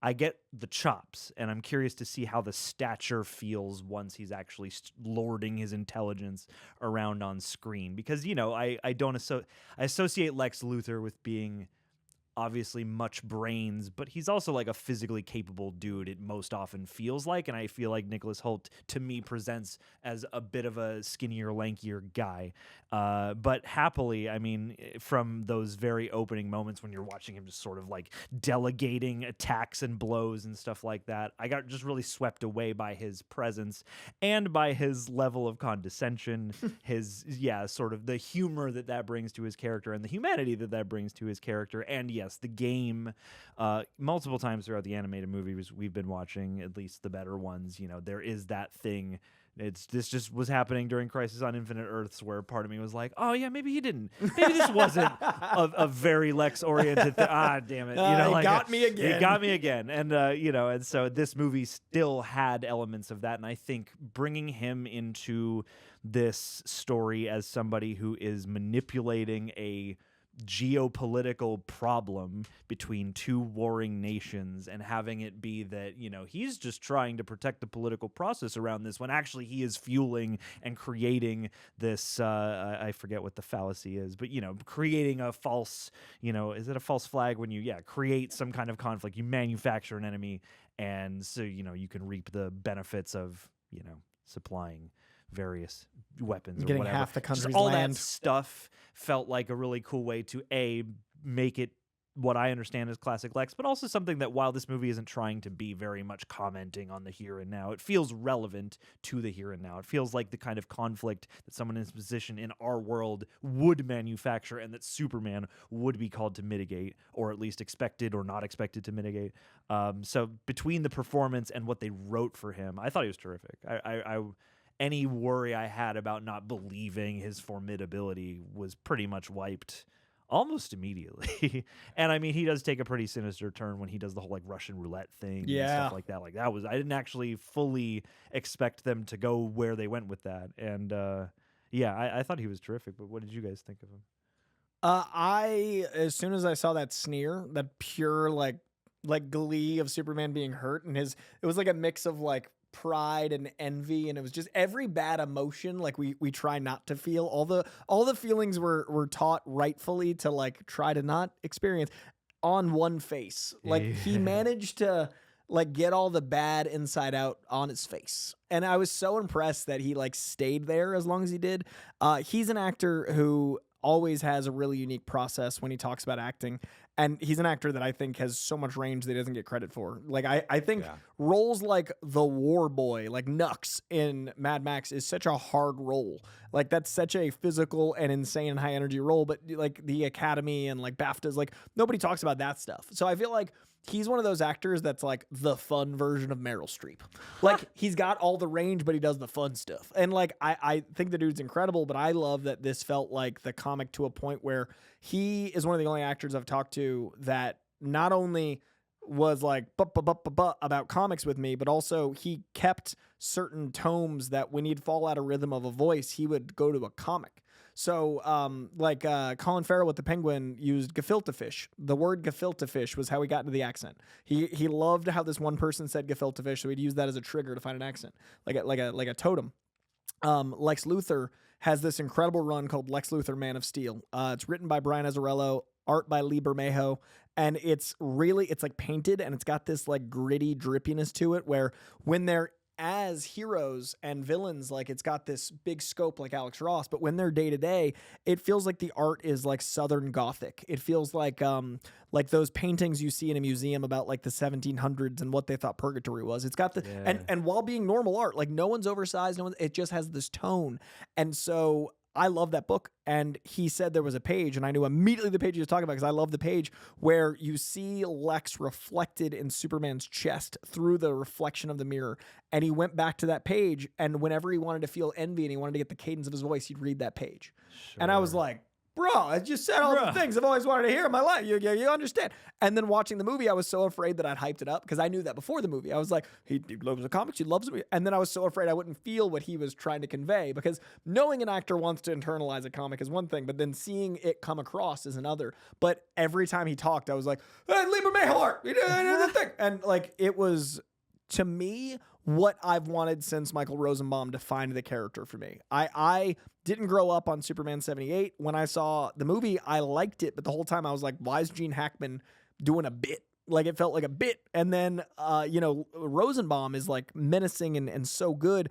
I get the chops, and I'm curious to see how the stature feels once he's actually lording his intelligence around on screen. Because, you know, I associate Lex Luthor with being obviously much brains, but he's also like a physically capable dude, it most often feels like, and I feel like Nicholas Hoult to me presents as a bit of a skinnier, lankier guy. But happily, I mean, from those very opening moments when you're watching him just sort of like delegating attacks and blows and stuff like that, I got just really swept away by his presence and by his level of condescension, his, sort of the humor that brings to his character and the humanity that brings to his character. And yes, the game, multiple times throughout the animated movies we've been watching, at least the better ones, you know, there is that thing. This just was happening during Crisis on Infinite Earths, where part of me was like, oh yeah, maybe he didn't. Maybe this wasn't a very Lex-oriented thing. Damn it. You know, he got me again. He got me again. And, you know, and so this movie still had elements of that. And I think bringing him into this story as somebody who is manipulating a geopolitical problem between two warring nations and having it be that, you know, he's just trying to protect the political process around this when actually he is fueling and creating this I forget what the fallacy is, but, you know, creating a false, you know, is it a false flag when you create some kind of conflict, you manufacture an enemy, and so, you know, you can reap the benefits of, you know, supplying various weapons, getting or whatever. half the country's just all land. That stuff felt like a really cool way to make it what I understand as classic Lex, but also something that, while this movie isn't trying to be very much commenting on the here and now, it feels relevant to the here and now. It feels like the kind of conflict that someone in this position in our world would manufacture, and that Superman would be called to mitigate, or at least expected or not expected to mitigate. So between the performance and what they wrote for him, I thought he was terrific. Any worry I had about not believing his formidability was pretty much wiped almost immediately. And I mean, he does take a pretty sinister turn when he does the whole like Russian roulette thing and stuff like that. Like that was, I didn't actually fully expect them to go where they went with that. And I thought he was terrific. But what did you guys think of him? As soon as I saw that sneer, that pure like glee of Superman being hurt, and it was like a mix of like pride and envy, and it was just every bad emotion like we try not to feel. All the feelings were taught rightfully to like try to not experience on one face. Like he managed to like get all the bad inside out on his face. And I was so impressed that he like stayed there as long as he did. He's an actor who always has a really unique process when he talks about acting. And he's an actor that I think has so much range that he doesn't get credit for. Like, I think roles like the war boy, like Nux in Mad Max, is such a hard role. Like, that's such a physical and insane and high energy role. But like the Academy and like BAFTAs, like nobody talks about that stuff. So I feel like he's one of those actors that's like the fun version of Meryl Streep. Like he's got all the range, but he does the fun stuff. And like, I think the dude's incredible, but I love that this felt like the comic to a point where he is one of the only actors I've talked to that not only was like about comics with me, but also he kept certain tomes that when he'd fall out of rhythm of a voice, he would go to a comic. So, Colin Farrell with the Penguin used gefilte fish. The word gefilte fish was how he got into the accent. He loved how this one person said gefilte fish, so he'd use that as a trigger to find an accent, like a totem. Lex Luthor has this incredible run called Lex Luthor Man of Steel. It's written by Brian Azzarello, art by Lee Bermejo, and it's like painted, and it's got this like gritty drippiness to it where when they're as heroes and villains, like it's got this big scope like Alex Ross, but when they're day to day, it feels like the art is like Southern Gothic. It feels like those paintings you see in a museum about like the 1700s and what they thought purgatory was. It's got the and while being normal art, like no one's oversized, it just has this tone. And so I love that book. And he said there was a page, and I knew immediately the page he was talking about because I love the page where you see Lex reflected in Superman's chest through the reflection of the mirror. And he went back to that page, and whenever he wanted to feel envy and he wanted to get the cadence of his voice, he'd read that page. Sure. And I was like, bro, I just said all the things I've always wanted to hear in my life. You understand. And then watching the movie, I was so afraid that I'd hyped it up because I knew that before the movie. I was like, he loves the comics, he loves it. And then I was so afraid I wouldn't feel what he was trying to convey because knowing an actor wants to internalize a comic is one thing, but then seeing it come across is another. But every time he talked, I was like, hey, Lieber Mayhart, you do the thing. And like, it was, to me, what I've wanted since Michael Rosenbaum defined the character for me. I didn't grow up on Superman 78. When I saw the movie, I liked it, but the whole time I was like, why is Gene Hackman doing a bit? Like it felt like a bit. And then, Rosenbaum is like menacing and so good.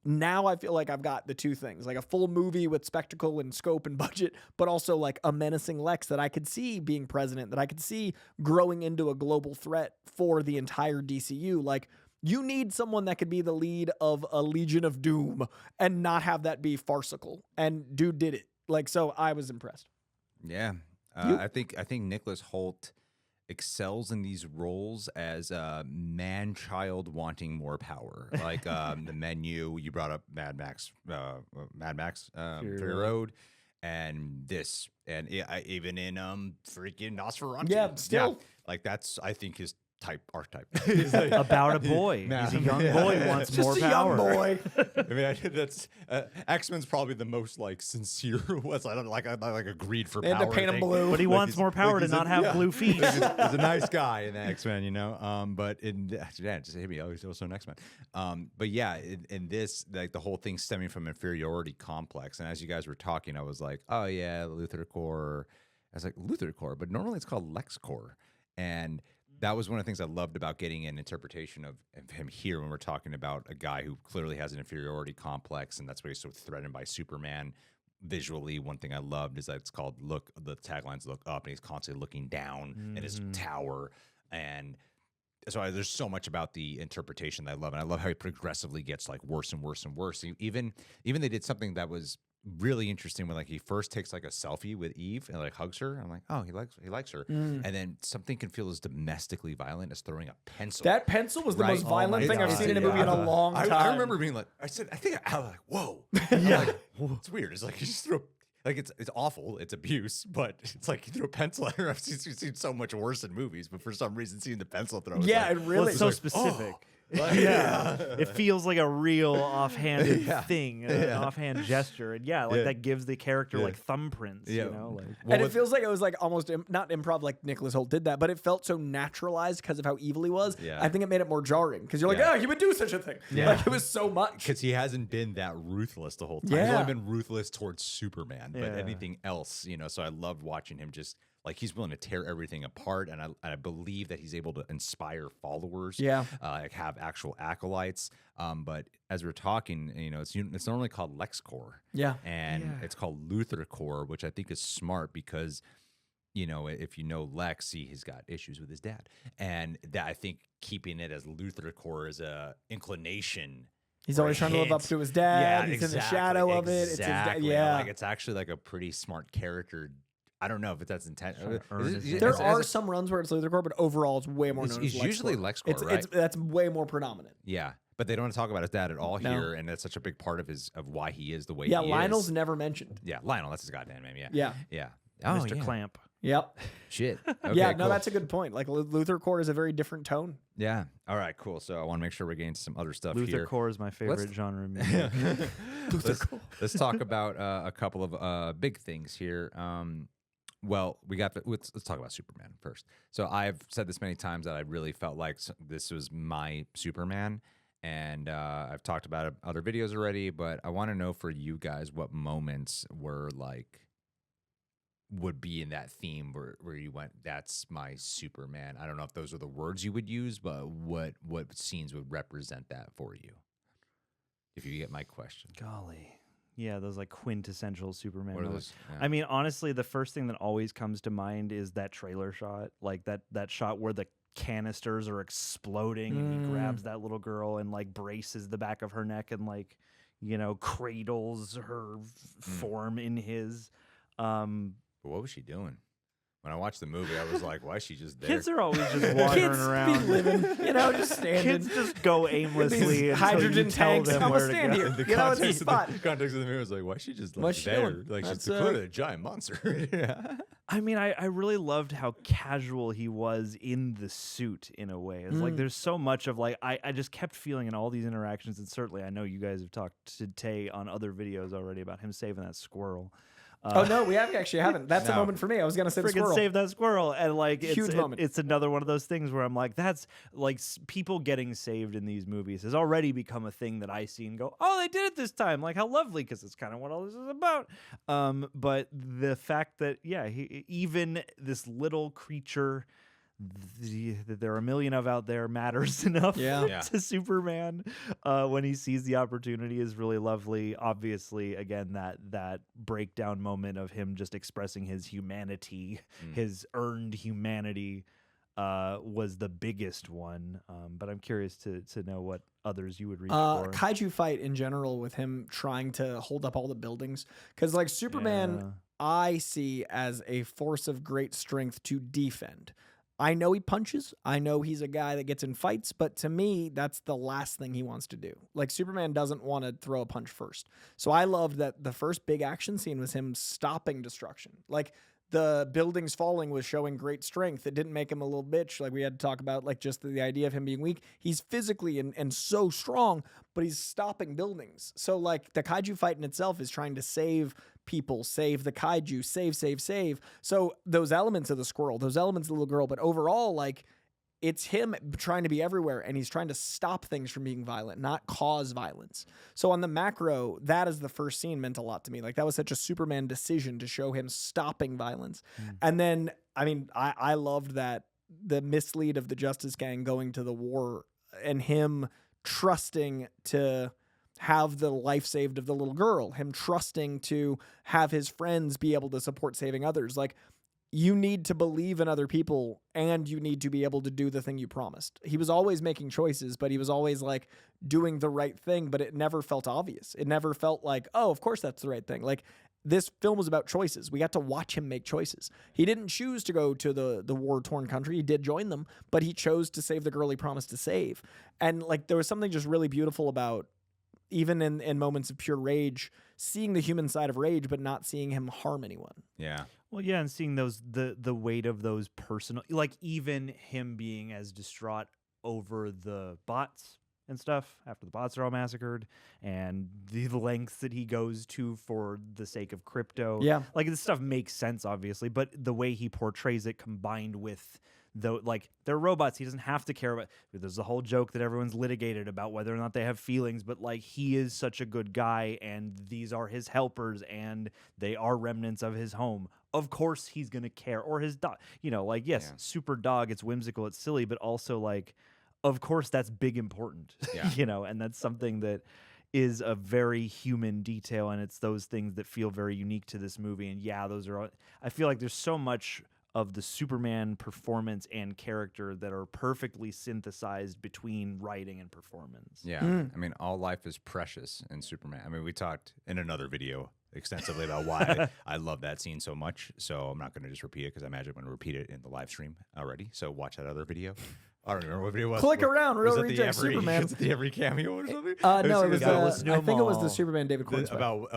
Now I feel like I've got the two things, like a full movie with spectacle and scope and budget, but also like a menacing Lex that I could see being president, that I could see growing into a global threat for the entire DCU. Like, you need someone that could be the lead of a Legion of Doom and not have that be farcical. And dude did it. Like, so I was impressed. Yeah. I think Nicholas Hoult excels in these roles as a man-child wanting more power. Like the Menu, you brought up Mad Max, Fury Road, and this, and even in freaking Nosferatu. Yeah, still. Yeah, like that's, I think, his archetype. Like, about a boy. He's a young boy who wants more power. Young boy. I mean, that's X-Men's probably the most like sincere. I don't like a greed for they power. Had to paint him blue, but he wants more power to not have blue feet. He's a nice guy in X-Men, you know. But in just hit me. He's also an X-Men. But yeah, in this, like the whole thing stemming from inferiority complex. And as you guys were talking, I was like, oh yeah, Luthor Core. I was like Luthor Core, but normally it's called Lex Core, and that was one of the things I loved about getting an interpretation of him here when we're talking about a guy who clearly has an inferiority complex, and that's why he's so threatened by Superman. Visually, one thing I loved is that it's called "Look." The tagline's "Look Up," and he's constantly looking down at his tower. And so there's so much about the interpretation that I love, and I love how he progressively gets like worse and worse and worse. Even they did something that was really interesting when like he first takes like a selfie with Eve and like hugs her. I'm like, oh, he likes her. And then something can feel as domestically violent as throwing a pencil. That pencil was the most violent thing I've seen in a movie in a long time. I remember being like, I was like, whoa. Yeah, like, it's weird. It's like he just threw Like it's awful. It's abuse, but it's like you threw a pencil at her. I've seen so much worse in movies, but for some reason, seeing the pencil throw, is Yeah, like, it really it's so like, specific. Like, It feels like a real offhanded Yeah. thing, an offhand gesture, and that gives the character like thumbprints. Yeah. You know, like And it feels like it was like almost not improv like Nicholas Hoult did that, but it felt so naturalized because of how evil he was. Yeah. I think it made it more jarring because you're like, Yeah. oh, he would do such a thing. Yeah. Like it was so much. because he hasn't been that ruthless the whole time. He's Yeah. only been ruthless towards Superman, but Yeah. anything else, so I loved watching him just like he's willing to tear everything apart, and I believe that he's able to inspire followers. Yeah. Like have actual acolytes. But as we're talking, it's normally called Lex Corps. Yeah. And it's called Luthor Corps, which I think is smart because if you know Lex, he's got issues with his dad, and that I think keeping it as Luthor Corps is a inclination. He's always trying to live up to his dad. He's in the shadow of it. It's his dad. Yeah. Like it's actually like a pretty smart character. I don't know if that's intent. There are some runs where it's Luthor Corps, but overall it's way more known as It's Lex usually Corps. Lex Corps, right? That's way more predominant. Yeah, but they don't talk about his dad at all No. here, and that's such a big part of why he is the way Yeah, he Lionel's is. never mentioned. Yeah, Lionel, that's his goddamn name. Yeah, Yeah. yeah. Mr. yeah. Clamp. Yep. Shit. Okay, Yeah, no, cool. that's a good point. Like Luthor Corps is a very different tone. Yeah. All right, cool. So I want to make sure we're getting to some other stuff Luthor here. Core is my favorite Let's- genre of music. let's talk about a couple of big things here. Well, let's talk about Superman first. So I've said this many times that I really felt like this was my Superman, and I've talked about it in other videos already, but I want to know for you guys what moments were like would be in that theme where you went, that's my Superman. I don't know if those are the words you would use, but what scenes would represent that for you? If you get my question. Golly. Yeah, those like quintessential Superman What are moments. those? I mean, honestly, the first thing that always comes to mind is that trailer shot, like that shot where the canisters are exploding and he grabs that little girl and like braces the back of her neck and like, cradles her form in his. But what was she doing? When I watched the movie, I was like, why is she just there? Kids are always just wandering Kids around. be living, just standing. Kids just go aimlessly. until hydrogen you tell tanks. them I'm where gonna to stand go. here. In the You know, it's a context, spot. the context of the movie was like, why is she just like What's she there? doing? Like she's That's, clearly a giant monster. Yeah. I mean, I really loved how casual he was in the suit in a way. It's like there's so much of like I just kept feeling in all these interactions, and certainly I know you guys have talked to Tay on other videos already about him saving that squirrel. Oh no, we haven't. That's a No. moment for me. I was gonna say the Freaking squirrel. save that squirrel, and like Huge moment. it's another one of those things where I'm like, that's like people getting saved in these movies has already become a thing that I see and go, oh, they did it this time, like how lovely, because it's kind of what all this is about. But the fact that even this little creature that there are a million of out there matters enough Yeah. to Superman when he sees the opportunity is really lovely. Obviously, again, that breakdown moment of him just expressing his humanity, his earned humanity, was the biggest one. But I'm curious to know what others you would reach for. Kaiju fight in general with him trying to hold up all the buildings, because like Superman, Yeah. I see as a force of great strength to defend. I know he punches. I know he's a guy that gets in fights, but to me, that's the last thing he wants to do. Like Superman doesn't want to throw a punch first. So I loved that the first big action scene was him stopping destruction. Like the buildings falling was showing great strength. It didn't make him a little bitch. Like we had to talk about like just the idea of him being weak. He's physically and so strong, but he's stopping buildings. So like the kaiju fight in itself is trying to save people, save the kaiju, save. So those elements of the squirrel, those elements of the little girl, but overall, like it's him trying to be everywhere, and he's trying to stop things from being violent, not cause violence. So on the macro, that is the first scene meant a lot to me. Like that was such a Superman decision to show him stopping violence. And then, I mean, I loved that the mislead of the Justice Gang going to the war and him trusting to have the life saved of the little girl, him trusting to have his friends be able to support saving others. Like, you need to believe in other people and you need to be able to do the thing you promised. He was always making choices, but he was always like doing the right thing, but it never felt obvious. It never felt like, oh, of course that's the right thing. Like this film was about choices. We got to watch him make choices. He didn't choose to go to the war-torn country. He did join them, but he chose to save the girl he promised to save. And like there was something just really beautiful about even in moments of pure rage, seeing the human side of rage, but not seeing him harm anyone. Yeah. Well, yeah, and seeing the weight of those personal, like even him being as distraught over the bots and stuff after the bots are all massacred, and the lengths that he goes to for the sake of Krypto. Yeah. Like this stuff makes sense, obviously, but the way he portrays it combined with like they're robots, he doesn't have to care about. There's a whole joke that everyone's litigated about whether or not they have feelings, but like he is such a good guy, and these are his helpers, and they are remnants of his home. Of course, he's gonna care, or his dog. You know, like yes, super dog. It's whimsical, it's silly, but also like, of course, that's big important. Yeah. You know, and that's something that is a very human detail, and it's those things that feel very unique to this movie. And yeah, those are. I feel like there's so much of the Superman performance and character that are perfectly synthesized between writing and performance. Yeah. I mean, all life is precious in Superman. I mean, we talked in another video extensively about why I love that scene so much. So I'm not going to just repeat it because I imagine I'm going to repeat it in the live stream already. So watch that other video. I don't remember what video it was. Click around, Real was it Reject Superman. Was it the every cameo or something? No, it was. listen to I them think it was the all. Superman David Corenswet. About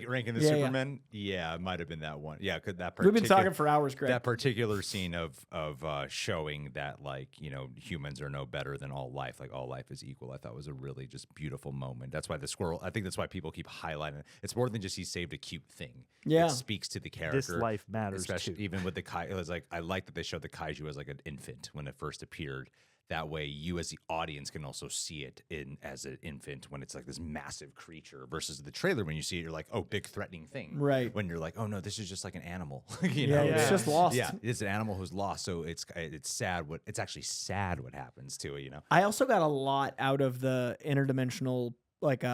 ranking the Yeah, yeah. Superman. Yeah, it might have been that one. Yeah, because that We've been talking for hours, Greg. that particular scene of showing that like humans are no better than all life. Like all life is equal. I thought was a really just beautiful moment. That's why the squirrel. I think that's why people keep highlighting it. It's more than just he saved a cute thing. Yeah. It speaks to the character. This life matters especially too. even with the kaiju. It was like I like that they showed the kaiju as like an infant when it first appeared. That way, you as the audience can also see it as an infant when it's like this massive creature versus the trailer when you see it, you're like, oh, big threatening thing. Right. When you're like, oh no, this is just like an animal. Yeah, it's just lost. Yeah, it's an animal who's lost. So it's sad. It's actually sad what happens to it. I also got a lot out of the interdimensional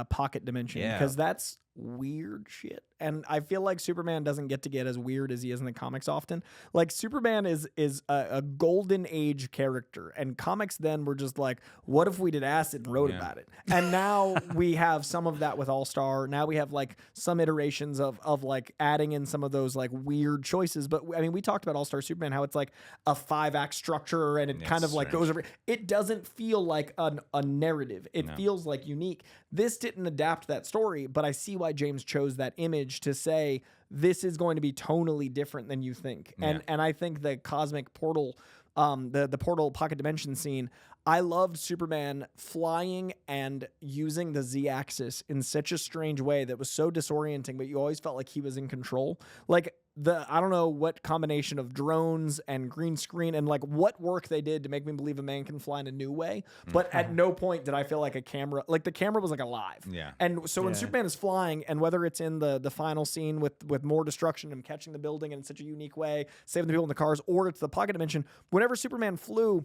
pocket dimension because that's weird shit. And I feel like Superman doesn't get as weird as he is in the comics often. Like Superman is a golden age character, and comics then were just like, what if we did acid and wrote about it? And now we have some of that with All-Star. Now we have like some iterations of like adding in some of those like weird choices. But I mean, we talked about All-Star Superman, how it's like a 5-act structure and it kind of like goes over. It doesn't feel like a narrative. It feels like unique. This didn't adapt that story, but I see why James chose that image to say this is going to be tonally different than you think. And I think the cosmic portal, the portal pocket dimension scene, I loved Superman flying and using the Z-axis in such a strange way that was so disorienting, but you always felt like he was in control. Like I don't know what combination of drones and green screen and like what work they did to make me believe a man can fly in a new way. But at no point did I feel like the camera was like alive. Yeah. And so when Superman is flying, and whether it's in the final scene with more destruction and catching the building in such a unique way, saving the people in the cars, or it's the pocket dimension, whenever Superman flew,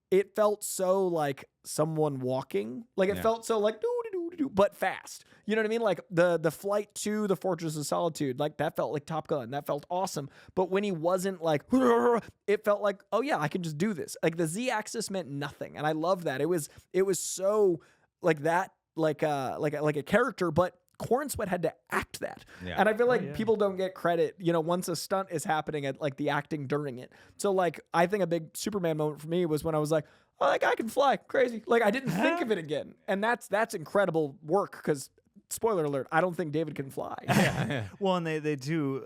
it felt so like someone walking. Like it felt so like doo-doo-doo-doo, but fast. You know what I mean? Like the flight to the Fortress of Solitude, like that felt like Top Gun. That felt awesome. But when he wasn't like, it felt like, oh yeah, I can just do this. Like the Z-axis meant nothing, and I love that. It was so like that, like a character, but Corenswet had to act that. Yeah. And I feel like people don't get credit, once a stunt is happening at like the acting during it. So like, I think a big Superman moment for me was when I was like, oh, that guy can fly, crazy. Like I didn't think of it again. And that's incredible work because, spoiler alert, I don't think David can fly. Well, and they do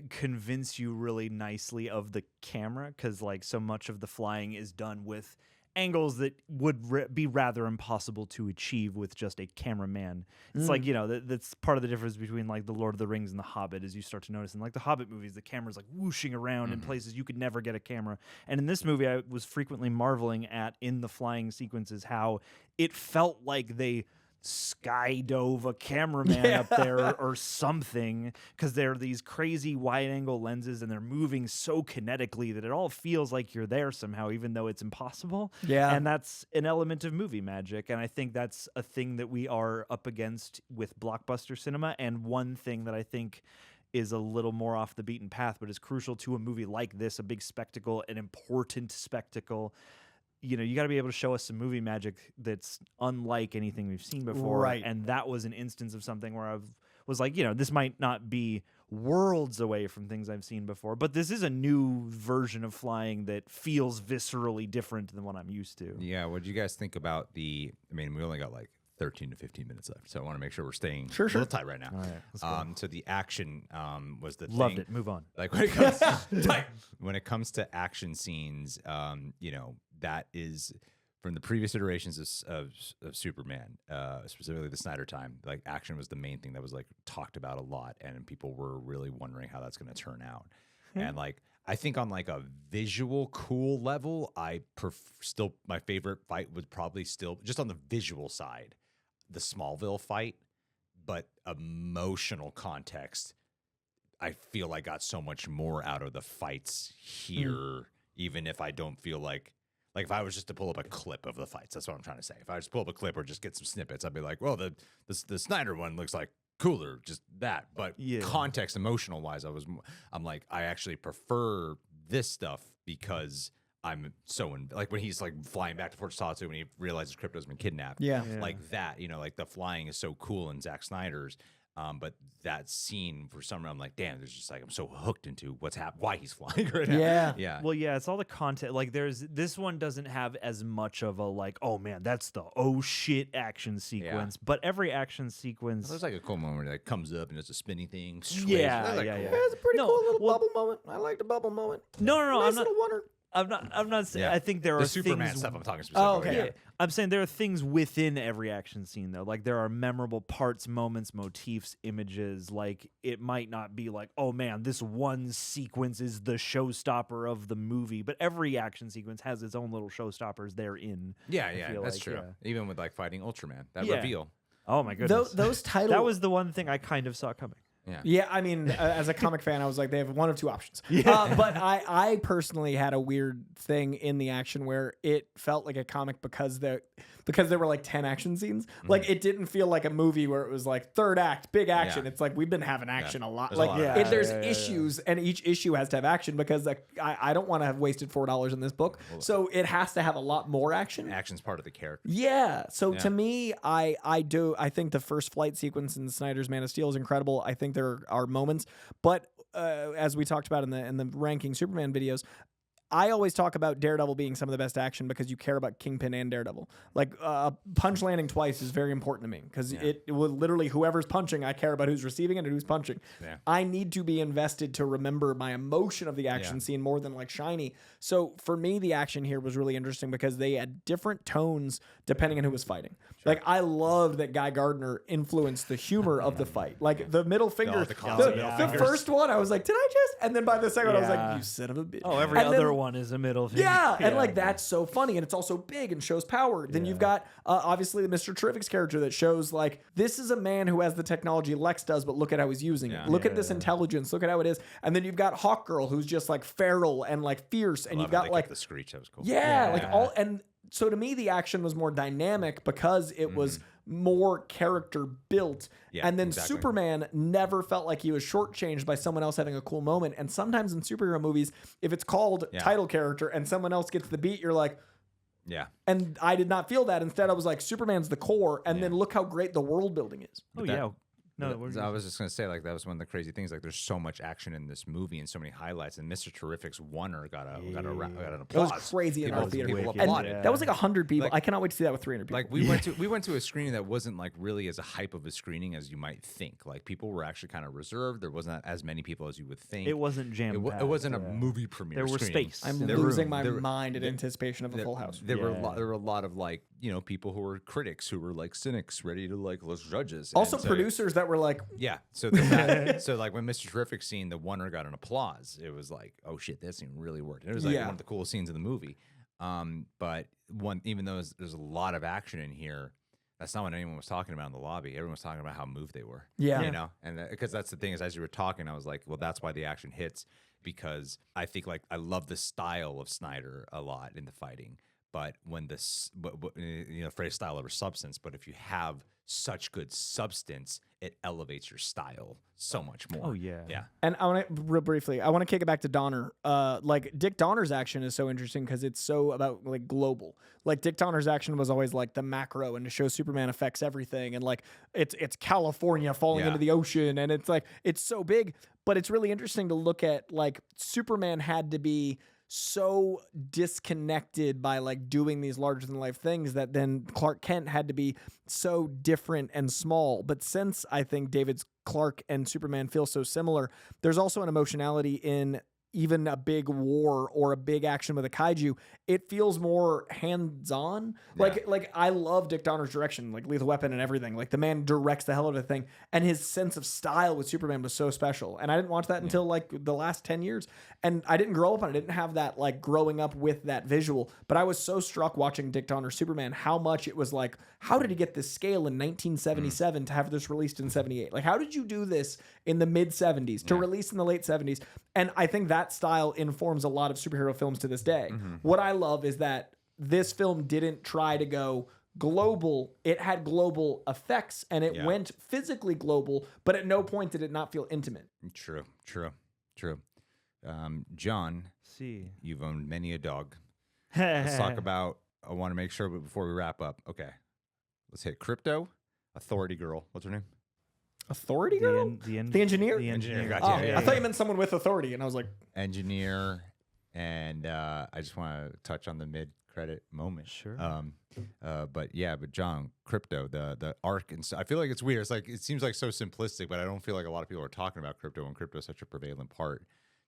convince you really nicely of the camera because like so much of the flying is done with angles that would be rather impossible to achieve with just a cameraman. It's like, that's part of the difference between like the Lord of the Rings and the Hobbit, as you start to notice in like the Hobbit movies, the camera's like whooshing around in places you could never get a camera. And in this movie, I was frequently marveling at in the flying sequences how it felt like they skydove a cameraman up there or something, because they're these crazy wide angle lenses and they're moving so kinetically that it all feels like you're there somehow, even though it's impossible. And that's an element of movie magic, and I think that's a thing that we are up against with blockbuster cinema, and one thing that I think is a little more off the beaten path but is crucial to a movie like this, a big spectacle, an important spectacle. You got to be able to show us some movie magic that's unlike anything we've seen before. Right. And that was an instance of something where I was like, this might not be worlds away from things I've seen before, but this is a new version of flying that feels viscerally different than what I'm used to. Yeah. What did you guys think about we only got like 13 to 15 minutes left, so I want to make sure we're staying Sure, a sure. little tight right now. All right, let's go. So the action was the Loved thing. it. Move on. Like when it comes when it comes to action scenes, you know, that is from the previous iterations of Superman, specifically the Snyder time. Like action was the main thing that was like talked about a lot, and people were really wondering how that's going to turn out. And like I think on like a visual cool level, still my favorite fight would probably still just on the visual side, the Smallville fight, but emotional context. I feel I got so much more out of the fights here, even if I don't feel like if I was just to pull up a clip of the fights, that's what I'm trying to say. If I just pull up a clip or just get some snippets, I'd be like, well, the Snyder one looks like cooler, just that. But context, emotional wise, I'm like, I actually prefer this stuff because I'm so like when he's like flying back to Port Salatu when he realizes Krypto's been kidnapped. Yeah. Like that, you know, like the flying is so cool in Zack Snyder's. But that scene, for some reason, I'm like, damn, there's just like, I'm so hooked into what's happening, why he's flying right now. Yeah. Yeah. Well, yeah, it's all the content. Like, this one doesn't have as much of a like, oh man, that's the oh shit action sequence. But every action sequence, There's like a cool moment where it like, comes up and it's a spinning thing. Yeah, That's, like, yeah, cool. yeah. It's a pretty No, cool little well- bubble moment. I like the bubble moment. no, Nice I'm not. little wonder. I'm not saying. Yeah. I think there The are Superman things. stuff I'm talking specifically. Oh, okay. Yeah. I'm saying there are things within every action scene, though. Like, there are memorable parts, moments, motifs, images. Like, it might not be like, oh man, this one sequence is the showstopper of the movie, but every action sequence has its own little showstoppers therein. Yeah, I yeah, feel that's like, true. yeah. Even with like fighting Ultraman, that Yeah. reveal. Oh my goodness. Those titles. That was the one thing I kind of saw coming. Yeah. Yeah, I mean, as a comic fan, I was like, they have one of two options. But I personally had a weird thing in the action where it felt like a comic because there were like 10 action scenes. Like, it didn't feel like a movie where it was like third act, big action. Yeah. It's like we've been having action a lot. There's a Like, lot of if there's action. issues, and each issue has to have action because I don't want to have wasted $4 in this book. So it has to have a lot more action. Action's part of the character. Yeah. So Yeah. to me, I think the first flight sequence in Snyder's Man of Steel is incredible. I think there are moments, but as we talked about in the ranking Superman videos, I always talk about Daredevil being some of the best action because you care about Kingpin and Daredevil. Like, punch landing twice is very important to me because it will literally, whoever's punching, I care about who's receiving it and who's punching. Yeah. I need to be invested to remember my emotion of the action scene more than like shiny. So for me, the action here was really interesting because they had different tones depending on who was fighting. Like, I loved that Guy Gardner influenced the humor of the fight. Like, the middle finger, the constant middle the fingers. first one, I was like, did I just? And then by the second one, I was Yeah. like, you son of a bitch. Oh, every And other then- one is a middle finger. yeah, and like that's so funny, and it's also big and shows power. Then you've got obviously the Mr. Terrific's character that shows like this is a man who has the technology Lex does, but look at how he's using it. Look at this intelligence. Look at how it is. And then you've got Hawkgirl, who's just like feral and like fierce, and you've got like the screech. That was cool. like all and. So to me, the action was more dynamic because it was more character built. Yeah, and then exactly. Superman never felt like he was shortchanged by someone else having a cool moment. And sometimes in superhero movies, if it's called title character and someone else gets the beat, you're like, Yeah. and I did not feel that. Instead, I was like, Superman's the core. And then look how great the world building is. Oh, that- yeah. No, what I was just gonna say, like, that was one of the crazy things. Like, there's so much action in this movie and so many highlights. And Mr. Terrific's Wonner got an It applause. was crazy in our theater. People And applauded. that was like 100 people. Like- I cannot wait to see that with 300 people. Like we went to a screening that wasn't like really as a hype of a screening as you might think. Like, people were actually kind of reserved. There wasn't as many people as you would think. It wasn't jam. It wasn't a movie premiere. There were screening. space. I'm in the losing room. my There were- mind in anticipation of a full house. There were Yeah. there were a lot of like, you know, people who were critics, who were like cynics, ready to like, let's judge us. Also, And so- producers that were like, Yeah. So so like when Mr. Terrific scene, the Wonder got an applause. It was like, oh shit, that scene really worked. It was like Yeah. one of the coolest scenes in the movie. But even though there's a lot of action in here, that's not what anyone was talking about in the lobby. Everyone was talking about how moved they were. Yeah. You know, and because that's the thing is, as you were talking, I was like, well, that's why the action hits, because I think like I love the style of Snyder a lot in the fighting. But when you know, phrase style over substance, but if you have such good substance, it elevates your style so much more. Oh, yeah. Yeah. and I want to real briefly, I want to kick it back to Donner. Like Dick Donner's action is so interesting because it's so about like global. Like Dick Donner's action was always like the macro and to show Superman affects everything, and like it's California falling Yeah. into the ocean, and it's like it's so big. But it's really interesting to look at like Superman had to be so disconnected by like doing these larger than life things that then Clark Kent had to be so different and small. But since I think David's Clark and Superman feel so similar, there's also an emotionality in even a big war or a big action with a kaiju. It feels more hands-on. Like I love Dick Donner's direction, like Lethal Weapon and everything. Like the man directs the hell out of the thing, and his sense of style with Superman was so special. And I didn't watch that until like the last 10 years, and I didn't grow up on it. I didn't have that like growing up with that visual, but I was so struck watching Dick Donner's Superman how much it was like, how did he get this scale in 1977 to have this released in 78? Like, how did you do this in the mid 70s to release in the late 70s? And I think that style informs a lot of superhero films to this day. What I love is that this film didn't try to go global. It had global effects and it went physically global, but at no point did it not feel intimate. True. John, you've owned many a dog. Let's talk about, I want to make sure, but before we wrap up, okay, let's hit Krypto, Authority Girl. What's her name? Authority Girl? The engineer? The engineer. Gotcha. Oh, I thought you meant someone with authority, and I was like... Engineer, and I just want to touch on the mid-credit moment. Sure. But John, Krypto, the arc, and I feel like it's weird. It's like, it seems like so simplistic, but I don't feel like a lot of people are talking about Krypto, and Krypto is such a prevalent part.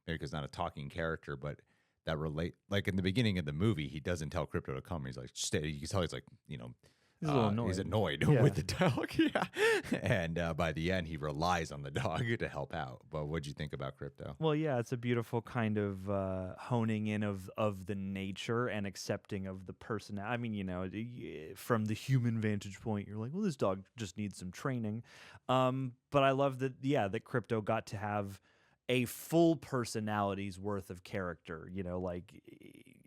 Maybe because not a talking character, but that relate, like in the beginning of the movie, he doesn't tell Krypto to come. He's like, stay. You can tell he's like, you know, he's a little annoyed. He's annoyed with the dog. And by the end, he relies on the dog to help out. But what'd you think about Krypto? Well, yeah, it's a beautiful kind of honing in of the nature and accepting of the person. I mean, you know, from the human vantage point, you're like, well, this dog just needs some training. But I love that, that Krypto got to have a full personality's worth of character, you know, like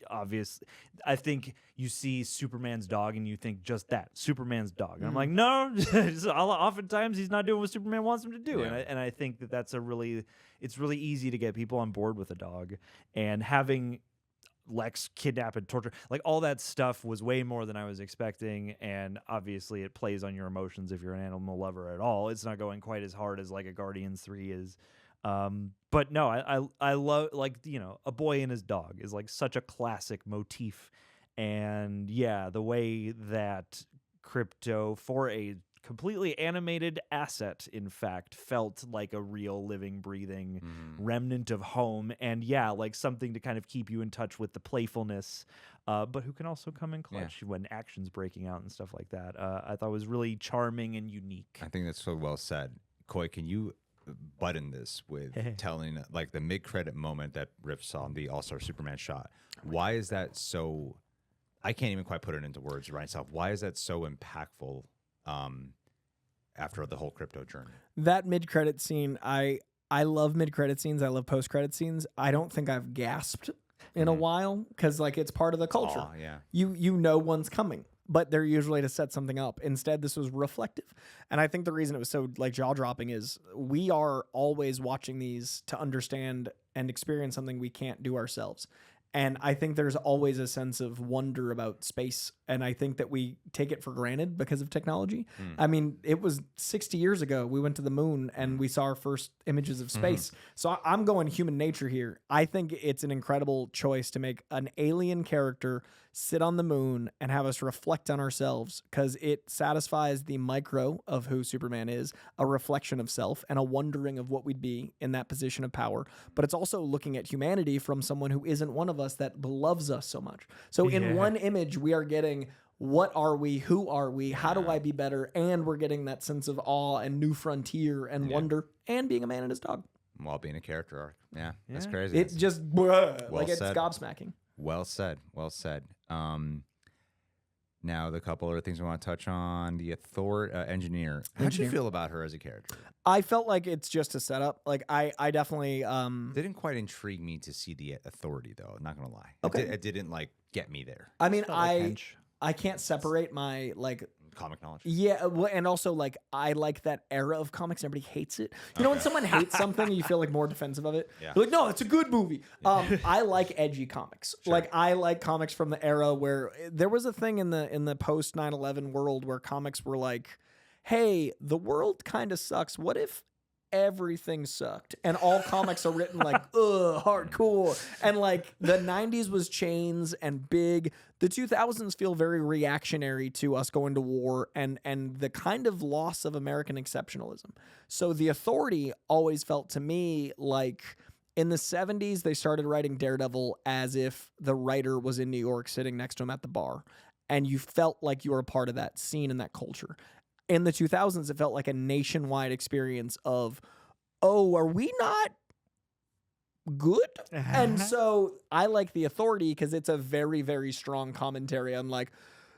obvious. I think you see Superman's dog and you think just that, Superman's dog. And I'm like, no, oftentimes he's not doing what Superman wants him to do. Yeah. And I think that it's really easy to get people on board with a dog, and having Lex kidnap and torture, like all that stuff was way more than I was expecting. And obviously it plays on your emotions if you're an animal lover at all. It's not going quite as hard as like a Guardians 3 is. But no, I love, like, you know, a boy and his dog is like such a classic motif. And the way that Krypto, for a completely animated asset, in fact, felt like a real living, breathing remnant of home. And like something to kind of keep you in touch with the playfulness, but who can also come in clutch when action's breaking out and stuff like that. I thought was really charming and unique. I think that's so well said. Coy, can you button this with telling like the mid-credit moment that riffs on the All-Star Superman shot? Why is that so, I can't even quite put it into words right now. Why is that so impactful after the whole Krypto journey? That mid-credit scene, I love mid-credit scenes. I love post-credit scenes. I don't think I've gasped in a while, because like it's part of the culture. You know one's coming, but they're usually to set something up. Instead, this was reflective. And I think the reason it was so like jaw-dropping is we are always watching these to understand and experience something we can't do ourselves. And I think there's always a sense of wonder about space. And I think that we take it for granted because of technology. I mean, it was 60 years ago we went to the moon and we saw our first images of space. So I'm going human nature here. I think it's an incredible choice to make an alien character sit on the moon and have us reflect on ourselves, because it satisfies the micro of who Superman is, a reflection of self and a wondering of what we'd be in that position of power. But it's also looking at humanity from someone who isn't one of us that loves us so much. So in one image, we are getting, what are we? Who are we? How do I be better? And we're getting that sense of awe and new frontier and wonder, and being a man and his dog. While being a character arc. Yeah, that's crazy. It's just like it's gobsmacking. Well said. Well said. Now, the couple other things we want to touch on. The engineer. How did you feel about her as a character? I felt like it's just a setup. Like I definitely didn't quite intrigue me to see the authority, though. Not gonna lie. Okay. It didn't like get me there. I mean, I can't separate my like comic knowledge. Yeah, well, and also like I like that era of comics. Everybody hates it. You know, when someone hates something, you feel like more defensive of it. Yeah. You're like, no, it's a good movie. I like edgy comics. Sure. Like I like comics from the era where there was a thing in the post 9/11 world where comics were like, hey, the world kind of sucks. What if everything sucked, and all comics are written like, ugh, hardcore, and like the 90s was chains and big. The 2000s feel very reactionary to us going to war and the kind of loss of American exceptionalism. So The Authority always felt to me like in the 70s, they started writing Daredevil as if the writer was in New York sitting next to him at the bar, and you felt like you were a part of that scene and that culture. In the 2000s, it felt like a nationwide experience of, oh, are we not good? And so I like The Authority because it's a very, very strong commentary on like,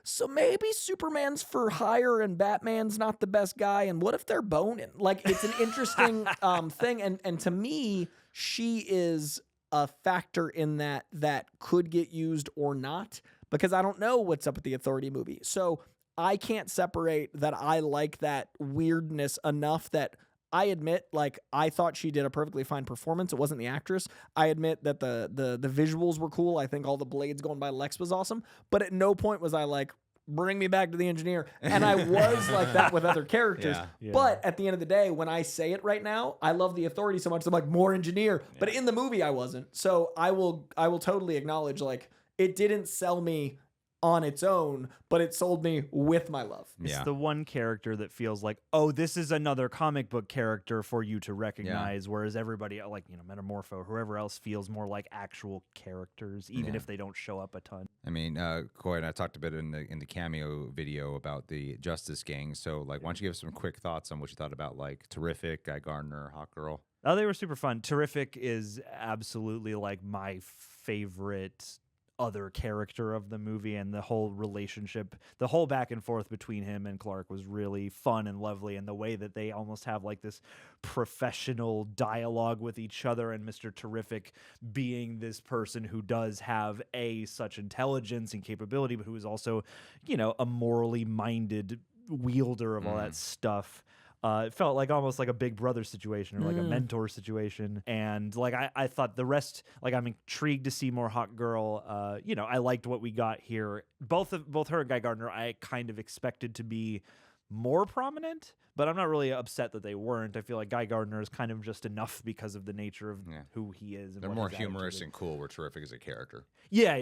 so maybe Superman's for hire and Batman's not the best guy, and what if they're boning? Like, it's an interesting thing, and to me, she is a factor in that could get used or not, because I don't know what's up with the Authority movie. So I can't separate that I like that weirdness enough that I admit, like, I thought she did a perfectly fine performance. It wasn't the actress. I admit that the visuals were cool. I think all the blades going by Lex was awesome. But at no point was I like, bring me back to the Engineer. And I was like that with other characters. Yeah. But at the end of the day, when I say it right now, I love the Authority so much. I'm like, more Engineer. Yeah. But in the movie, I wasn't. So I will totally acknowledge, like, it didn't sell me on its own, but it sold me with my love. It's the one character that feels like, oh, this is another comic book character for you to recognize, whereas everybody, like, Metamorpho, whoever else, feels more like actual characters, even if they don't show up a ton. I mean, Coy and I talked a bit in the cameo video about the Justice Gang. So, like, why don't you give some quick thoughts on what you thought about, like, Terrific, Guy Gardner, Hawkgirl? Oh, they were super fun. Terrific is absolutely like my favorite other character of the movie, and the whole relationship, the whole back and forth between him and Clark was really fun and lovely, and the way that they almost have like this professional dialogue with each other, and Mr. Terrific being this person who does have such intelligence and capability, but who is also, a morally minded wielder of all that stuff. It felt like almost like a big brother situation, or like a mentor situation. And like I thought the rest, like, I'm intrigued to see more Hawkgirl. I liked what we got here. Both her and Guy Gardner, I kind of expected to be more prominent, but I'm not really upset that they weren't. I feel like Guy Gardner is kind of just enough because of the nature of who he is. And they're more humorous and cool, where Terrific is a character. Yeah,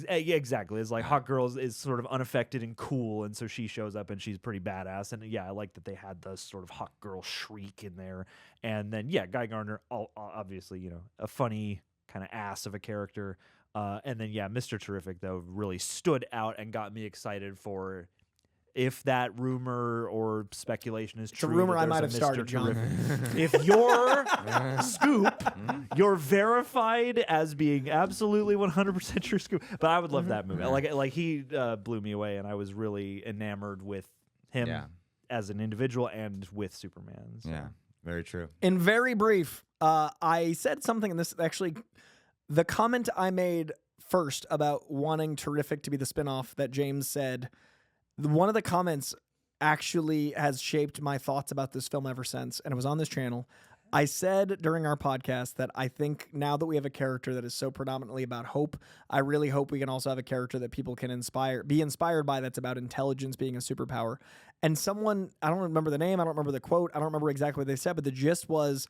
exactly. It's like Hawkgirl is sort of unaffected and cool, and so she shows up and she's pretty badass. And I like that they had the sort of Hawkgirl shriek in there. And then Guy Gardner, obviously, a funny kind of ass of a character. And then Mr. Terrific, though, really stood out and got me excited for, if that rumor or speculation is true. It's a rumor I might have Mr. started, John. If your scoop, you're verified as being absolutely 100% true scoop. But I would love that movie. Like he blew me away, and I was really enamored with him as an individual and with Superman. So. Yeah, very true. In very brief, I said something, and this actually, the comment I made first about wanting Terrific to be the spinoff that James said, one of the comments actually has shaped my thoughts about this film ever since, and it was on this channel. I said during our podcast that I think now that we have a character that is so predominantly about hope, I really hope we can also have a character that people can be inspired by, that's about intelligence being a superpower. And someone, I don't remember the name, I don't remember the quote, I don't remember exactly what they said, but the gist was,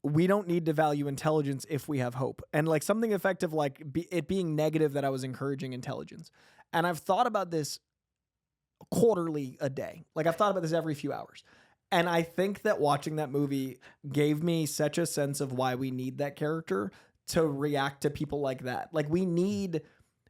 we don't need to value intelligence if we have hope. And like something effective, like it being negative that I was encouraging intelligence. And I've thought about this quarterly a day. Like, I've thought about this every few hours. And I think that watching that movie gave me such a sense of why we need that character to react to people like that. Like, we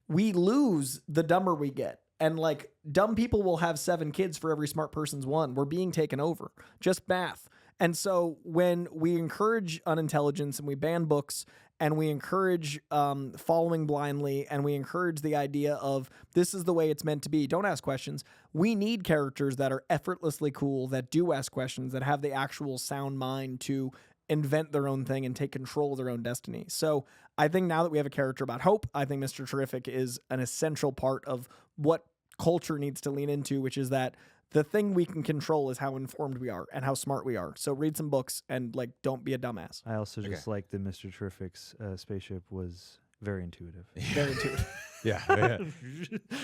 lose the dumber we get. And like, dumb people will have 7 kids for every smart person's 1. We're being taken over. Just math. And so when we encourage unintelligence and we ban books and we encourage following blindly, and we encourage the idea of this is the way it's meant to be, don't ask questions, we need characters that are effortlessly cool, that do ask questions, that have the actual sound mind to invent their own thing and take control of their own destiny. So I think now that we have a character about hope, I think Mr. Terrific is an essential part of what culture needs to lean into, which is that the thing we can control is how informed we are and how smart we are. So read some books and like, don't be a dumbass. I also just like that Mr. Terrific's spaceship was very intuitive. Very intuitive. Yeah.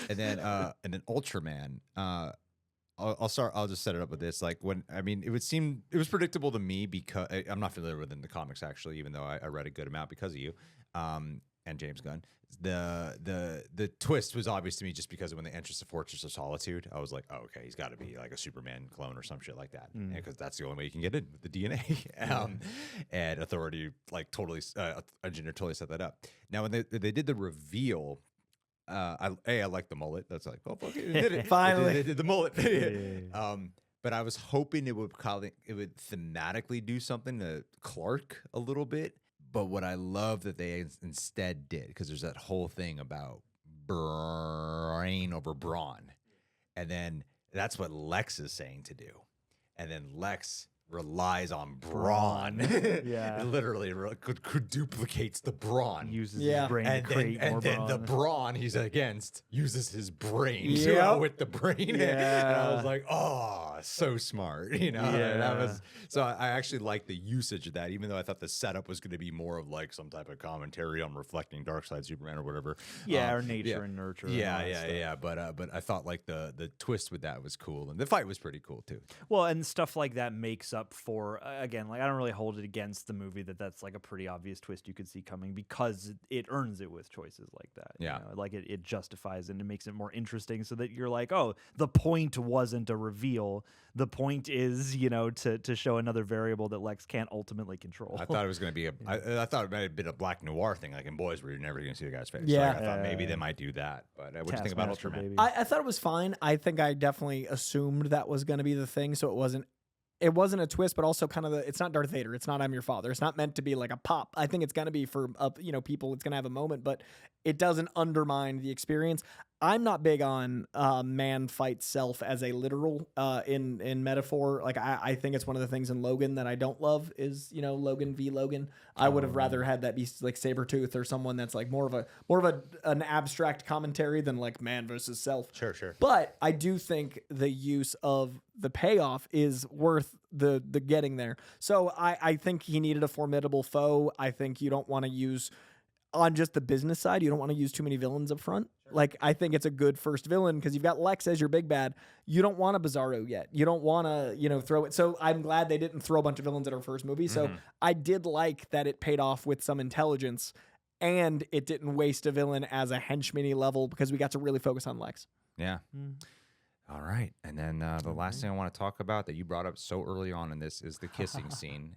And then Ultraman. I'll start. I'll just set it up with this. Like it would seem it was predictable to me because I'm not familiar with the comics actually, even though I read a good amount because of you, and James Gunn. The twist was obvious to me just because when they entered the Fortress of Solitude, I was like, oh, okay, he's got to be like a Superman clone or some shit like that, because that's the only way you can get in with the DNA. And Authority like totally, Engineer totally set that up. Now when they did the reveal. I like the mullet. That's like, oh fuck it, did it. Finally. They did the mullet. But I was hoping it would thematically do something to Clark a little bit. But what I love that they instead did, because there's that whole thing about brain over brawn, and then that's what Lex is saying to do, and then Lex relies on brawn. Yeah. It literally duplicates the brawn. Uses his brain to create more then brawn. the brawn he's against uses his brain Yep. with the brain. Yeah. And I was like, oh, so smart. You know, Yeah. that was so I actually like the usage of that, even though I thought the setup was going to be more of like some type of commentary on reflecting Darkseid Superman or whatever. Or nature and nurture. and all that stuff. Yeah. But I thought like the twist with that was cool, and the fight was pretty cool too. Well, and stuff like that makes up for again, like I don't really hold it against the movie that's like a pretty obvious twist you could see coming, because it earns it with choices like that. Yeah. You know? Like it justifies it and it makes it more interesting, so that you're like, oh, the point wasn't a reveal. The point is, to show another variable that Lex can't ultimately control. I thought it was going to be I thought it might have been a black noir thing, like in Boys, where you're never going to see the guy's face. Yeah. So I thought maybe they might do that. But what do you think about Taskmaster, Ultraman? baby. I thought it was fine. I think I definitely assumed that was going to be the thing, so it wasn't a twist, but also kind of it's not Darth Vader. It's not I'm your father. It's not meant to be like a pop. I think it's going to be for people. It's going to have a moment, but it doesn't undermine the experience. I'm not big on man fights self as a literal in metaphor. Like I think it's one of the things in Logan that I don't love is Logan v Logan. I would have rather had that be like Sabretooth or someone that's like more of an abstract commentary than like man versus self. Sure. But I do think the use of the payoff is worth the getting there. So I think he needed a formidable foe. I think you don't want to use on just the business side, you don't want to use too many villains up front. Sure. Like, I think it's a good first villain because you've got Lex as your big bad. You don't want a Bizarro yet. You don't want to, throw it. So I'm glad they didn't throw a bunch of villains at our first movie. So I did like that it paid off with some intelligence, and it didn't waste a villain as a henchman-y level because we got to really focus on Lex. Yeah. All right. And then the last thing I want to talk about that you brought up so early on in this is the kissing scene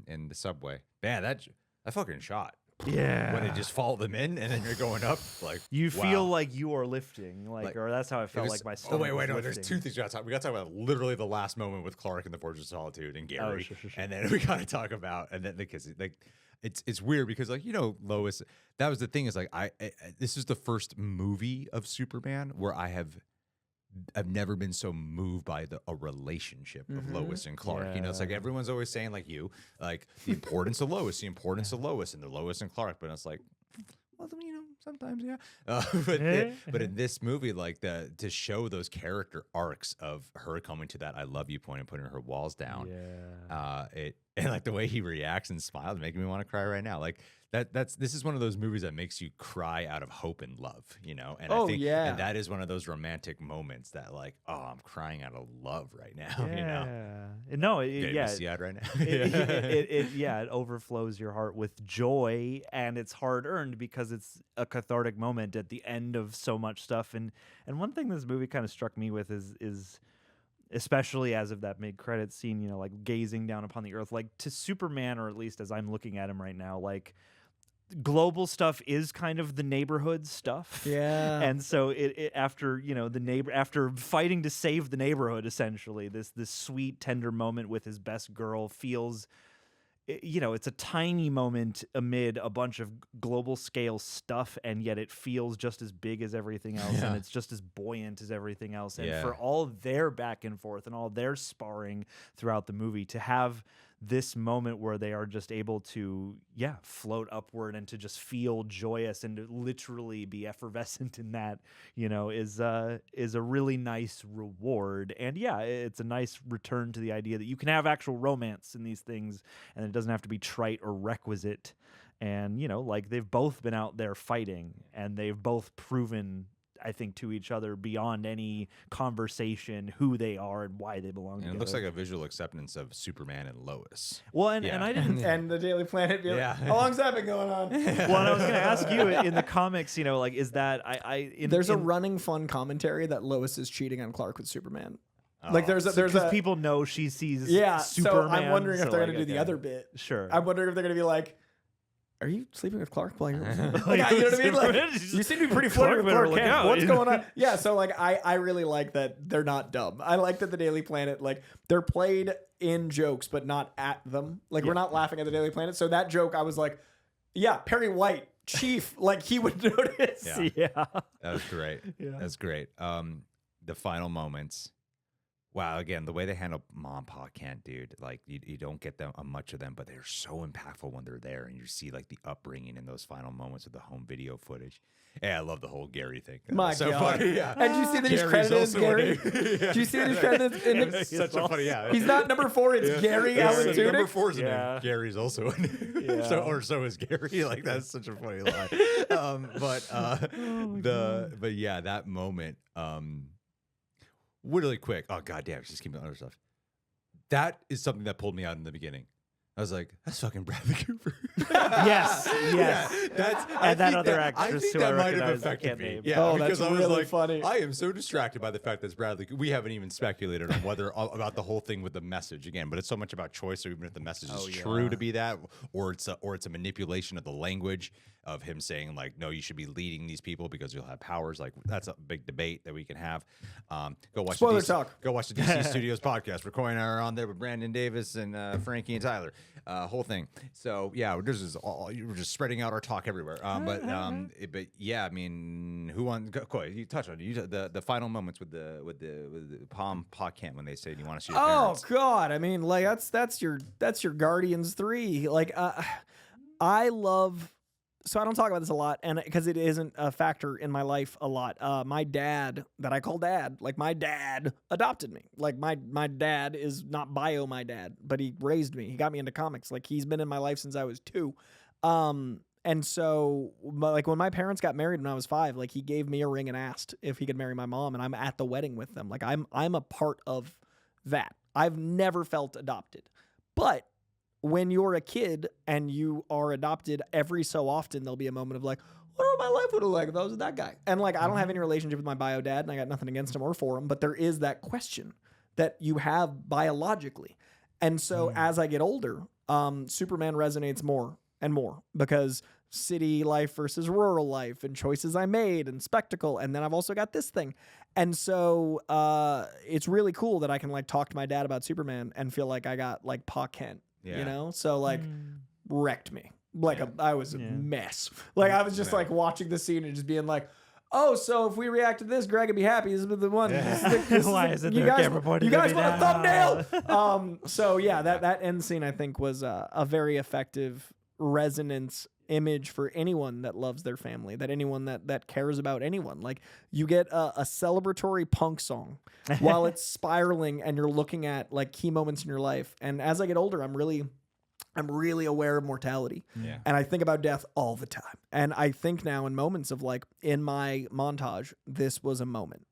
in the subway. Man, that fucking shot. Yeah. When they just follow them in and then you're going up, like you wow. feel like you are lifting, or that's how I felt like my stomach. Oh wait, no. was There's lifting. two things we got to talk. We got to talk about literally the last moment with Clark in the Fortress of Solitude and Gary, Sure. and then we got to talk about and then the kissing. Like it's weird because like Lois. That was the thing is like I this is the first movie of Superman where I've never been so moved by a relationship of Lois and Clark. Yeah. It's like everyone's always saying like the importance of Lois, and the Lois and Clark. But it's like, well, sometimes, yeah. But in this movie, like to show those character arcs of her coming to that I love you point and putting her walls down. Yeah. And like the way he reacts and smiles, making me want to cry right now. Like this is one of those movies that makes you cry out of hope and love, And I think and that is one of those romantic moments that like, oh, I'm crying out of love right now, No, misty-eyed right now. it overflows your heart with joy, and it's hard earned because it's a cathartic moment at the end of so much stuff. And one thing this movie kind of struck me with is especially as of that mid-credits scene, like gazing down upon the earth, like to Superman, or at least as I'm looking at him right now, like global stuff is kind of the neighborhood stuff. Yeah. And so it after, after fighting to save the neighborhood, essentially, this sweet, tender moment with his best girl feels, it's a tiny moment amid a bunch of global scale stuff, and yet it feels just as big as everything else, and it's just as buoyant as everything else. And for all their back and forth and all their sparring throughout the movie, to have this moment where they are just able to float upward and to just feel joyous and to literally be effervescent in that, is a really nice reward. And it's a nice return to the idea that you can have actual romance in these things, and it doesn't have to be trite or requisite. And like they've both been out there fighting, and they've both proven I think, to each other beyond any conversation, who they are and why they belong And together. it looks like a visual acceptance of Superman and Lois. Well, and Yeah. I didn't. And the Daily Planet. Yeah. How long's that been going on? Well, and I was going to ask you in the comics, you know, like, is that There's a running fun commentary that Lois is cheating on Clark with Superman. Like there's because a people know she sees yeah. Superman. So I'm wondering if so, they're like, gonna do the okay. other bit. Sure. I'm wondering if they're gonna be like, "Are you sleeping with Clark while you're?" Like, you know what I mean? Like, you seem to be pretty flirty with Clark Clark better Kent. look out. What's going on? Yeah. So like, I really like that they're not dumb. I like that the Daily Planet, like, they're played in jokes but not at them. Like we're not laughing at the Daily Planet. So that joke, I was like, yeah, Perry White, Chief, like he would notice. Yeah. That was great. Yeah. That's great. The final moments. Wow, again, the way they handle Mom, Pa, Kent, dude. Like you don't get them much of them, but they're so impactful when they're there, and you see like the upbringing in those final moments with the home video footage. Yeah, I love the whole Gary thing. My so God. funny. Yeah. And do you see that he's Gary's credited as also Gary? in it. Yeah. Do you see that he's credited in It's such a funny, yeah. He's not number 4. It's Gary Allen Number Tudyk. 4's in Yeah. there. Gary's also in it. Yeah. So is Gary. Like that's such a funny line. But yeah, that moment. Really quick. Oh goddamn! Just keep the other stuff. That is something that pulled me out in the beginning. I was like, "That's fucking Bradley Cooper." Yes. Yeah, that's And that think other I actress think who that I might have recognize, I affected can't me. name. Yeah, Oh, because that's I was really like, funny. I am so distracted by the fact that it's Bradley. We haven't even speculated on whether about the whole thing with the message again, but it's so much about choice. So even if the message is true to be that, or it's a manipulation of the language of him saying like, no, you should be leading these people because you'll have powers. Like that's a big debate that we can have. Go watch Spoiler the DC, talk. Go watch the DC Studios podcast. We're Coy and I are on there with Brandon Davis and Frankie and Tyler. Whole thing. So yeah, we're just spreading out our talk everywhere. But yeah, I mean, who won? Coy, you touched on it. The final moments with the Pa Kent when they say, "Do you want to see your parents?" God, I mean, like that's your Guardians 3. Like I love. So I don't talk about this a lot, and because it isn't a factor in my life a lot. My dad, that I call dad, like my dad adopted me. Like my dad is not my dad, but he raised me. He got me into comics. Like he's been in my life since I was 2. And so like when my parents got married when I was 5, like he gave me a ring and asked if he could marry my mom, and I'm at the wedding with them. Like I'm a part of that. I've never felt adopted, but when you're a kid and you are adopted, every so often there'll be a moment of like, what would my life would have like if I was that guy? And like, I don't have any relationship with my bio dad, and I got nothing against him or for him, but there is that question that you have biologically. And so as I get older, Superman resonates more and more because city life versus rural life and choices I made and spectacle. And then I've also got this thing. And so it's really cool that I can like talk to my dad about Superman and feel like I got like Pa Kent. Yeah. You know, so like wrecked me. Like I was a mess. Like I was just like watching the scene and just being like, oh, so if we react to this, Greg would be happy. This is the one. Why isn't you there a guys, camera pointing you at guys me want now? a thumbnail? So yeah, that end scene I think was a very effective resonance image for anyone that loves their family, that anyone that cares about anyone. Like you get a celebratory punk song while it's spiraling and you're looking at like key moments in your life. And as I get older, I'm really aware of mortality. Yeah. And I think about death all the time. And I think now in moments of like in my montage, this was a moment.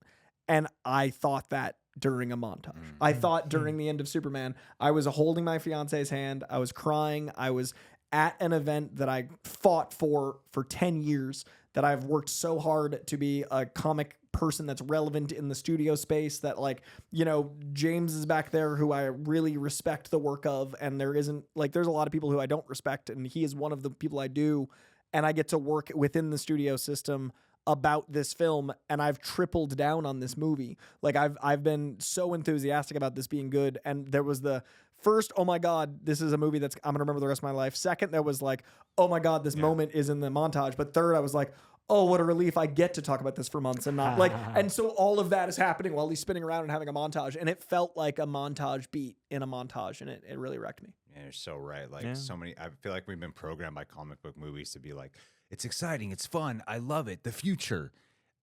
And I thought that during a montage. I thought during the end of Superman, I was holding my fiance's hand. I was crying. I was at an event that I fought for 10 years, that I've worked so hard to be a comic person that's relevant in the studio space, that like, you know, James is back there who I really respect the work of. And there's a lot of people who I don't respect. And he is one of the people I do. And I get to work within the studio system about this film, and I've tripled down on this movie. Like I've been so enthusiastic about this being good. And there was the first, oh my God, this is a movie that's I'm gonna remember the rest of my life. Second, there was like, oh my God, this moment is in the montage. But third, I was like, oh, what a relief. I get to talk about this for months and not like, and so all of that is happening while he's spinning around and having a montage. And it felt like a montage beat in a montage, and it really wrecked me. Yeah, you're so right. Like so many, I feel like we've been programmed by comic book movies to be like, it's exciting, it's fun, I love it, the future.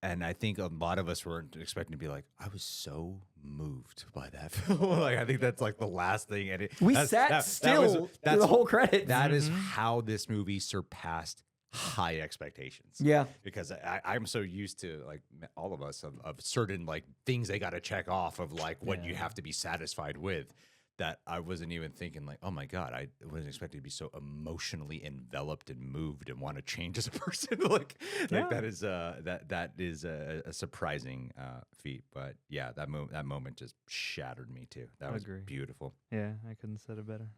And I think a lot of us weren't expecting to be like, I was so moved by that film. Like, I think that's like the last thing. And We sat still through the whole credits. That is how this movie surpassed high expectations. Yeah. Because I'm so used to, like, all of us, of certain, like, things they got to check off of, like, what you have to be satisfied with, that I wasn't even thinking, like, oh my God, I wasn't expecting to be so emotionally enveloped and moved and want to change as a person. like that is a surprising feat. But yeah, that moment just shattered me too. That was beautiful. Yeah, I couldn't have said it better.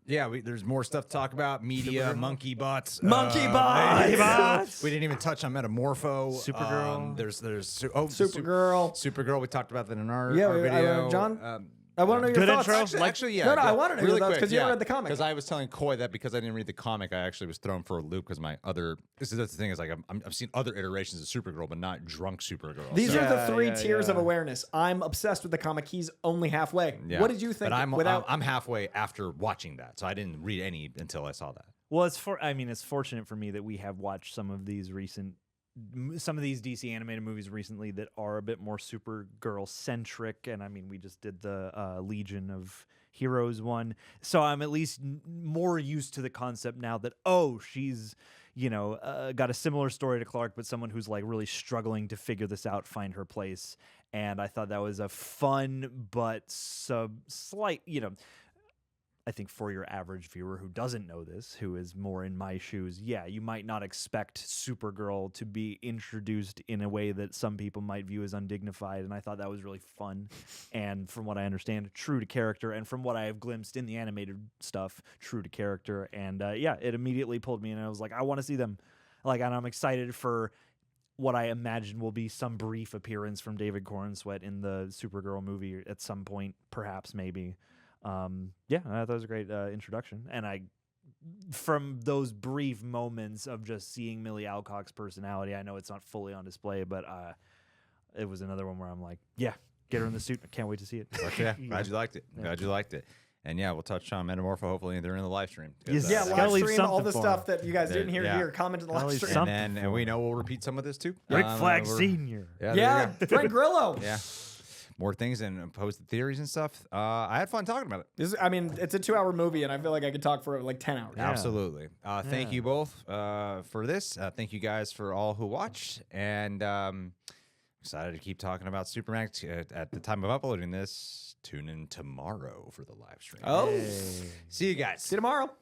There's more stuff to talk about. Media, monkey bots. Monkey bots! We didn't even touch on Metamorpho. Supergirl. There's Supergirl. Supergirl. We talked about that in our Yeah, video. John? I want to know your Good thoughts. intro? Actually, yeah. No, I want to know really your thoughts quick, because you haven't read the comic. Because I was telling Coy that because I didn't read the comic, I actually was thrown for a loop because that's the thing is, like, I've seen other iterations of Supergirl, but not drunk Supergirl. These So- are the three tiers of yeah. awareness. I'm obsessed with the comic. He's only halfway. Yeah. What did you think? But I'm halfway after watching that, so I didn't read any until I saw that. Well, it's fortunate for me that we have watched some of these DC animated movies recently that are a bit more Supergirl centric, and I mean, we just did the Legion of Heroes one, so I'm at least more used to the concept now that she's got a similar story to Clark, but someone who's like really struggling to figure this out, find her place, and I thought that was a fun but slight, I think for your average viewer who doesn't know this, who is more in my shoes, you might not expect Supergirl to be introduced in a way that some people might view as undignified, and I thought that was really fun, and from what I understand, true to character, and from what I have glimpsed in the animated stuff, true to character, and it immediately pulled me, and I was like, I want to see them, and I'm excited for what I imagine will be some brief appearance from David Corenswet in the Supergirl movie at some point, perhaps, maybe. I thought it was a great introduction, and from those brief moments of just seeing Milly Alcock's personality, I know it's not fully on display, but it was another one where I'm like, get her in the suit. I can't wait to see it. Okay, glad you liked it. Glad you liked it. And we'll touch on Metamorpho. Hopefully, they're in the live stream. Yes. live stream all the for stuff that you guys didn't hear here. Comment in the live Gotta leave stream. some- And we know we'll repeat some of this too. Rick Flag we're- Senior. Yeah, there Yeah, you go. Frank Grillo. Yeah. More things and posted theories and stuff. I had fun talking about it. It's a 2-hour movie, and I feel like I could talk for like 10 hours. Yeah. Absolutely. Thank you both for this. Thank you guys for all who watched. And excited to keep talking about Superman. At the time of uploading this, tune in tomorrow for the live stream. Oh, Hey. See you guys. see you tomorrow.